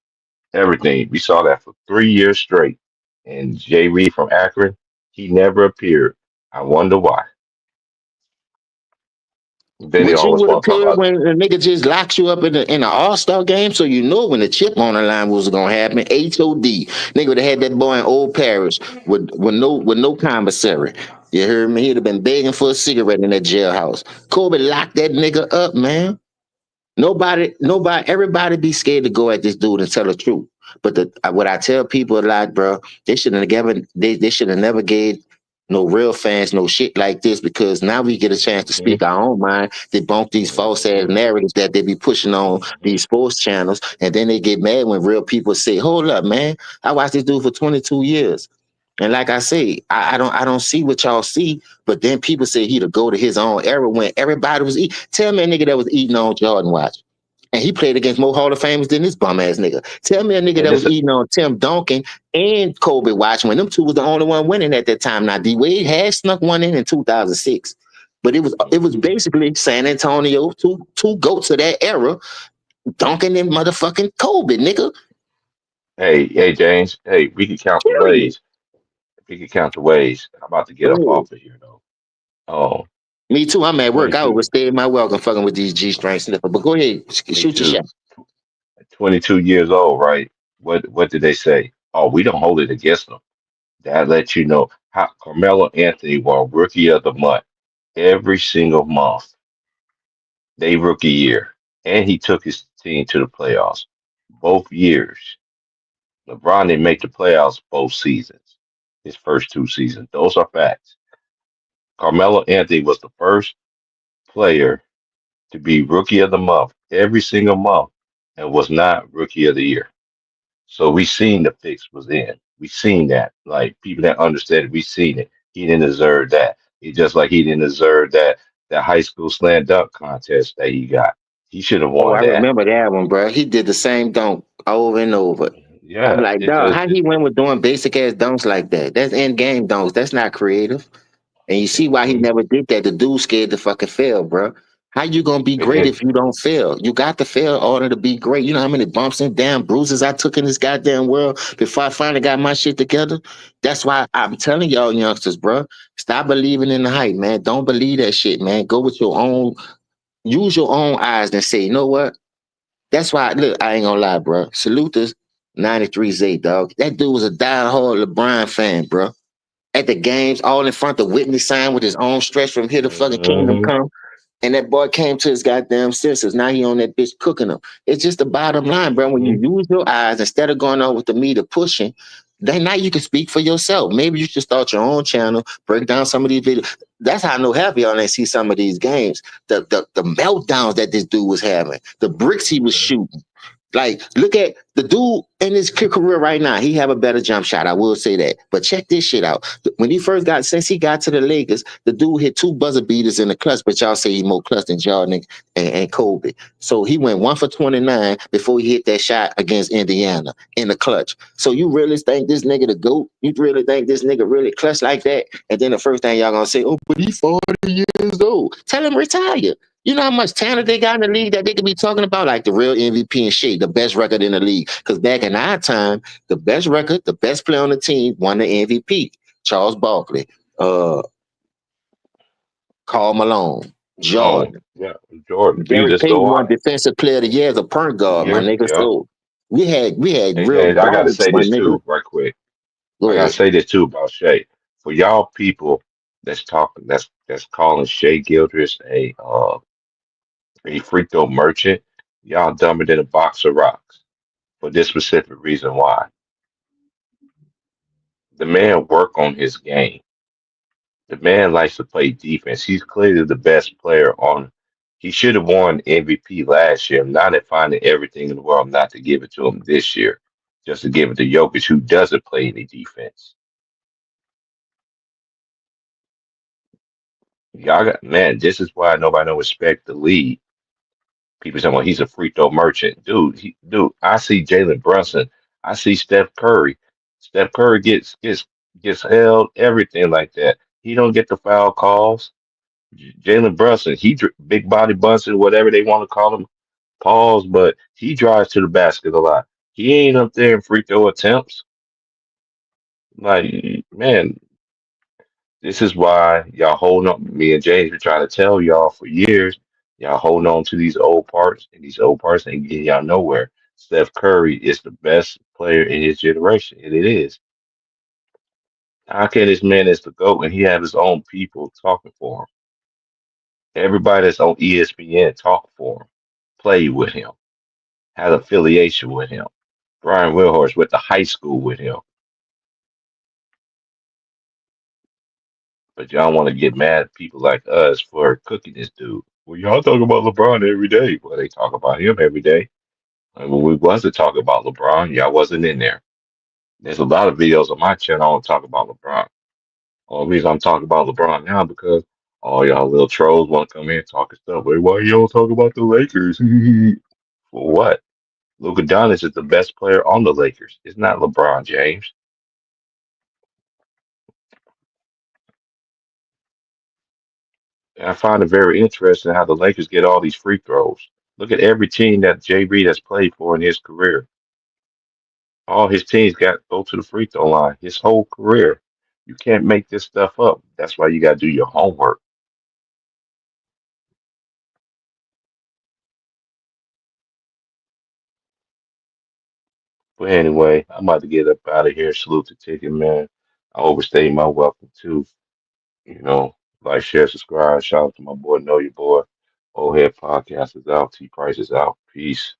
everything. We saw that for 3 years straight. And Jay Reed from Akron, he never appeared. I wonder why. Then they But you always would want to talk appear about, when a nigga just locks you up in an All-Star game, so you know when the chip on the line was gonna happen. HOD. Nigga would have had that boy in Old Parish with no commissary. You heard me? He'd have been begging for a cigarette in that jailhouse. Kobe locked that nigga up, man. Nobody, everybody be scared to go at this dude and tell the truth. But what I tell people a lot, bro, they should have never gave no real fans no shit like this because now we get a chance to mhm, speak our own mind, debunk these false ass mhm, narratives that they be pushing on mhm, these sports channels, and then they get mad when real people say, "Hold up, man, I watched this dude for 22 years." And like I say, I don't see what y'all see, but then people say he to go to his own era when everybody was eating. Tell me a nigga that was eating on Jordan watch. And he played against more Hall of Famers than this bum ass nigga. Tell me a nigga and that was this, eating on Tim Duncan and Kobe Watch when them two was the only one winning at that time. Now D Wade had snuck one in 2006, but it was mhm. basically San Antonio, two goats of that era, Duncan and motherfucking Kobe, nigga. Hey, James. Hey, we can count the Period. ways. We can count the ways. I'm about to get Go up ahead. off of here though. Oh, Me too. I'm at work. I 22, overstayed my welcome fucking with these G string sniffer. But go ahead, shoot your 22, shot. 22 years old, right? What did they say? Oh, we don't hold it against them. That lets you know how Carmelo Anthony won Rookie of the Month every single month, they rookie year, and he took his team to the playoffs both years. LeBron didn't make the playoffs both seasons, his first 2 seasons. Those are facts. Carmelo Anthony was the first player to be Rookie of the Month every single month and was not Rookie of the Year. So we seen the fix was in. We seen that. Like people that understand it, we seen it. He didn't deserve that. He just like he didn't deserve that high school slam dunk contest that he got. He should have Oh, won I that. remember that one, bro. He did the same dunk over and over. I'm Yeah, like, it dog, just how he went with doing basic ass dunks like that? That's end game dunks. That's not creative. And you see why he mhm. never did that. The dude scared to fucking fail, bro. How you gonna be great it, if you don't fail? You got to fail in order to be great. You know how many bumps and damn bruises I took in this goddamn world before I finally got my shit together? That's why I'm telling y'all youngsters, bro, stop believing in the hype, man. Don't believe that shit, man. Go with your own, use your own eyes and say, you know what? That's why, look, I ain't gonna lie, bro. Salute this 93 Zay, dog. That dude was a diehard LeBron fan, bro. At the games, all in front of Whitney sign with his own stretch from here to fucking Kingdom mhm, Come. And that boy came to his goddamn senses. Now he on that bitch cooking them. It's just the bottom line, bro. When you mhm, use your eyes instead of going on with the meter pushing, then now you can speak for yourself. Maybe you should start your own channel, break down some of these videos. That's how I know half of y'all ain't see some of these games. The meltdowns that this dude was having, the bricks he was mhm, shooting. Like, look at the dude in his career right now. He have a better jump shot. I will say that. But check this shit out. When he first got, since he got to the Lakers, the dude hit two buzzer beaters in the clutch. But y'all say he more clutch than Jordan and Kobe. So he went 1 for 29 before he hit that shot against Indiana in the clutch. So you really think this nigga the goat? You really think this nigga really clutch like that? And then the first thing y'all gonna say, oh, but he's 40 years old. Tell him retire. You know how much talent they got in the league that they could be talking about, like the real MVP and shit, the best record in the league. Because back in our time, the best record, the best player on the team won the MVP. Charles Barkley, uh, Karl Malone. Jordan. Yeah, Jordan. We Gary just Payton go won on. Defensive Player of the Year as a point guard, my Yeah, nigga. yeah. So we had And, real and I gotta dogs, say my this nigga. too, right quick. Go I gotta ahead. say this too about Shea. For y'all people that's talking, that's calling Shea Gildress a freak throw merchant, y'all dumber than a box of rocks. For this specific reason why. The man work on his game. The man likes to play defense. He's clearly the best player on. He should have won MVP last year. I'm not at finding everything in the world not to give it to him this year, just to give it to Jokic, who doesn't play any defense. Y'all got man. This is why nobody don't respect the league. People say, "Well, he's a free throw merchant, dude." Dude, I see Jalen Brunson. I see Steph Curry. Steph Curry gets held, everything like that. He don't get the foul calls. Jalen Brunson, big body Bunsen, whatever they want to call him, pause, but he drives to the basket a lot. He ain't up there in free throw attempts. Like, man, this is why y'all holding on. Me and James been trying to tell y'all for years. Y'all holding on to these old parts, and these old parts ain't getting y'all nowhere. Steph Curry is the best player in his generation, and it is. How can this man is the GOAT and he have his own people talking for him? Everybody that's on ESPN talk for him, play with him, had affiliation with him. Brian Wilhorst went to high school with him. But y'all want to get mad at people like us for cooking this dude. Well, y'all talk about LeBron every day. Well, they talk about him every day. And when we wasn't talking about LeBron, y'all wasn't in there. There's a lot of videos on my channel I don't talk about LeBron. Only reason I'm talking about LeBron now because all y'all little trolls want to come in talking stuff. Like, why you don't talk about the Lakers? For what? Luka Doncic is the best player on the Lakers. It's not LeBron James. And I find it very interesting how the Lakers get all these free throws. Look at every team that Jay Reid has played for in his career. All his teams got go to the free throw line his whole career. You can't make this stuff up. That's why you got to do your homework. But anyway, I'm about to get up out of here. Salute the ticket, man. I overstayed my welcome too. You know, like, share, subscribe. Shout out to my boy, Know Your Boy. Old Head Podcast is out. T Price is out. Peace.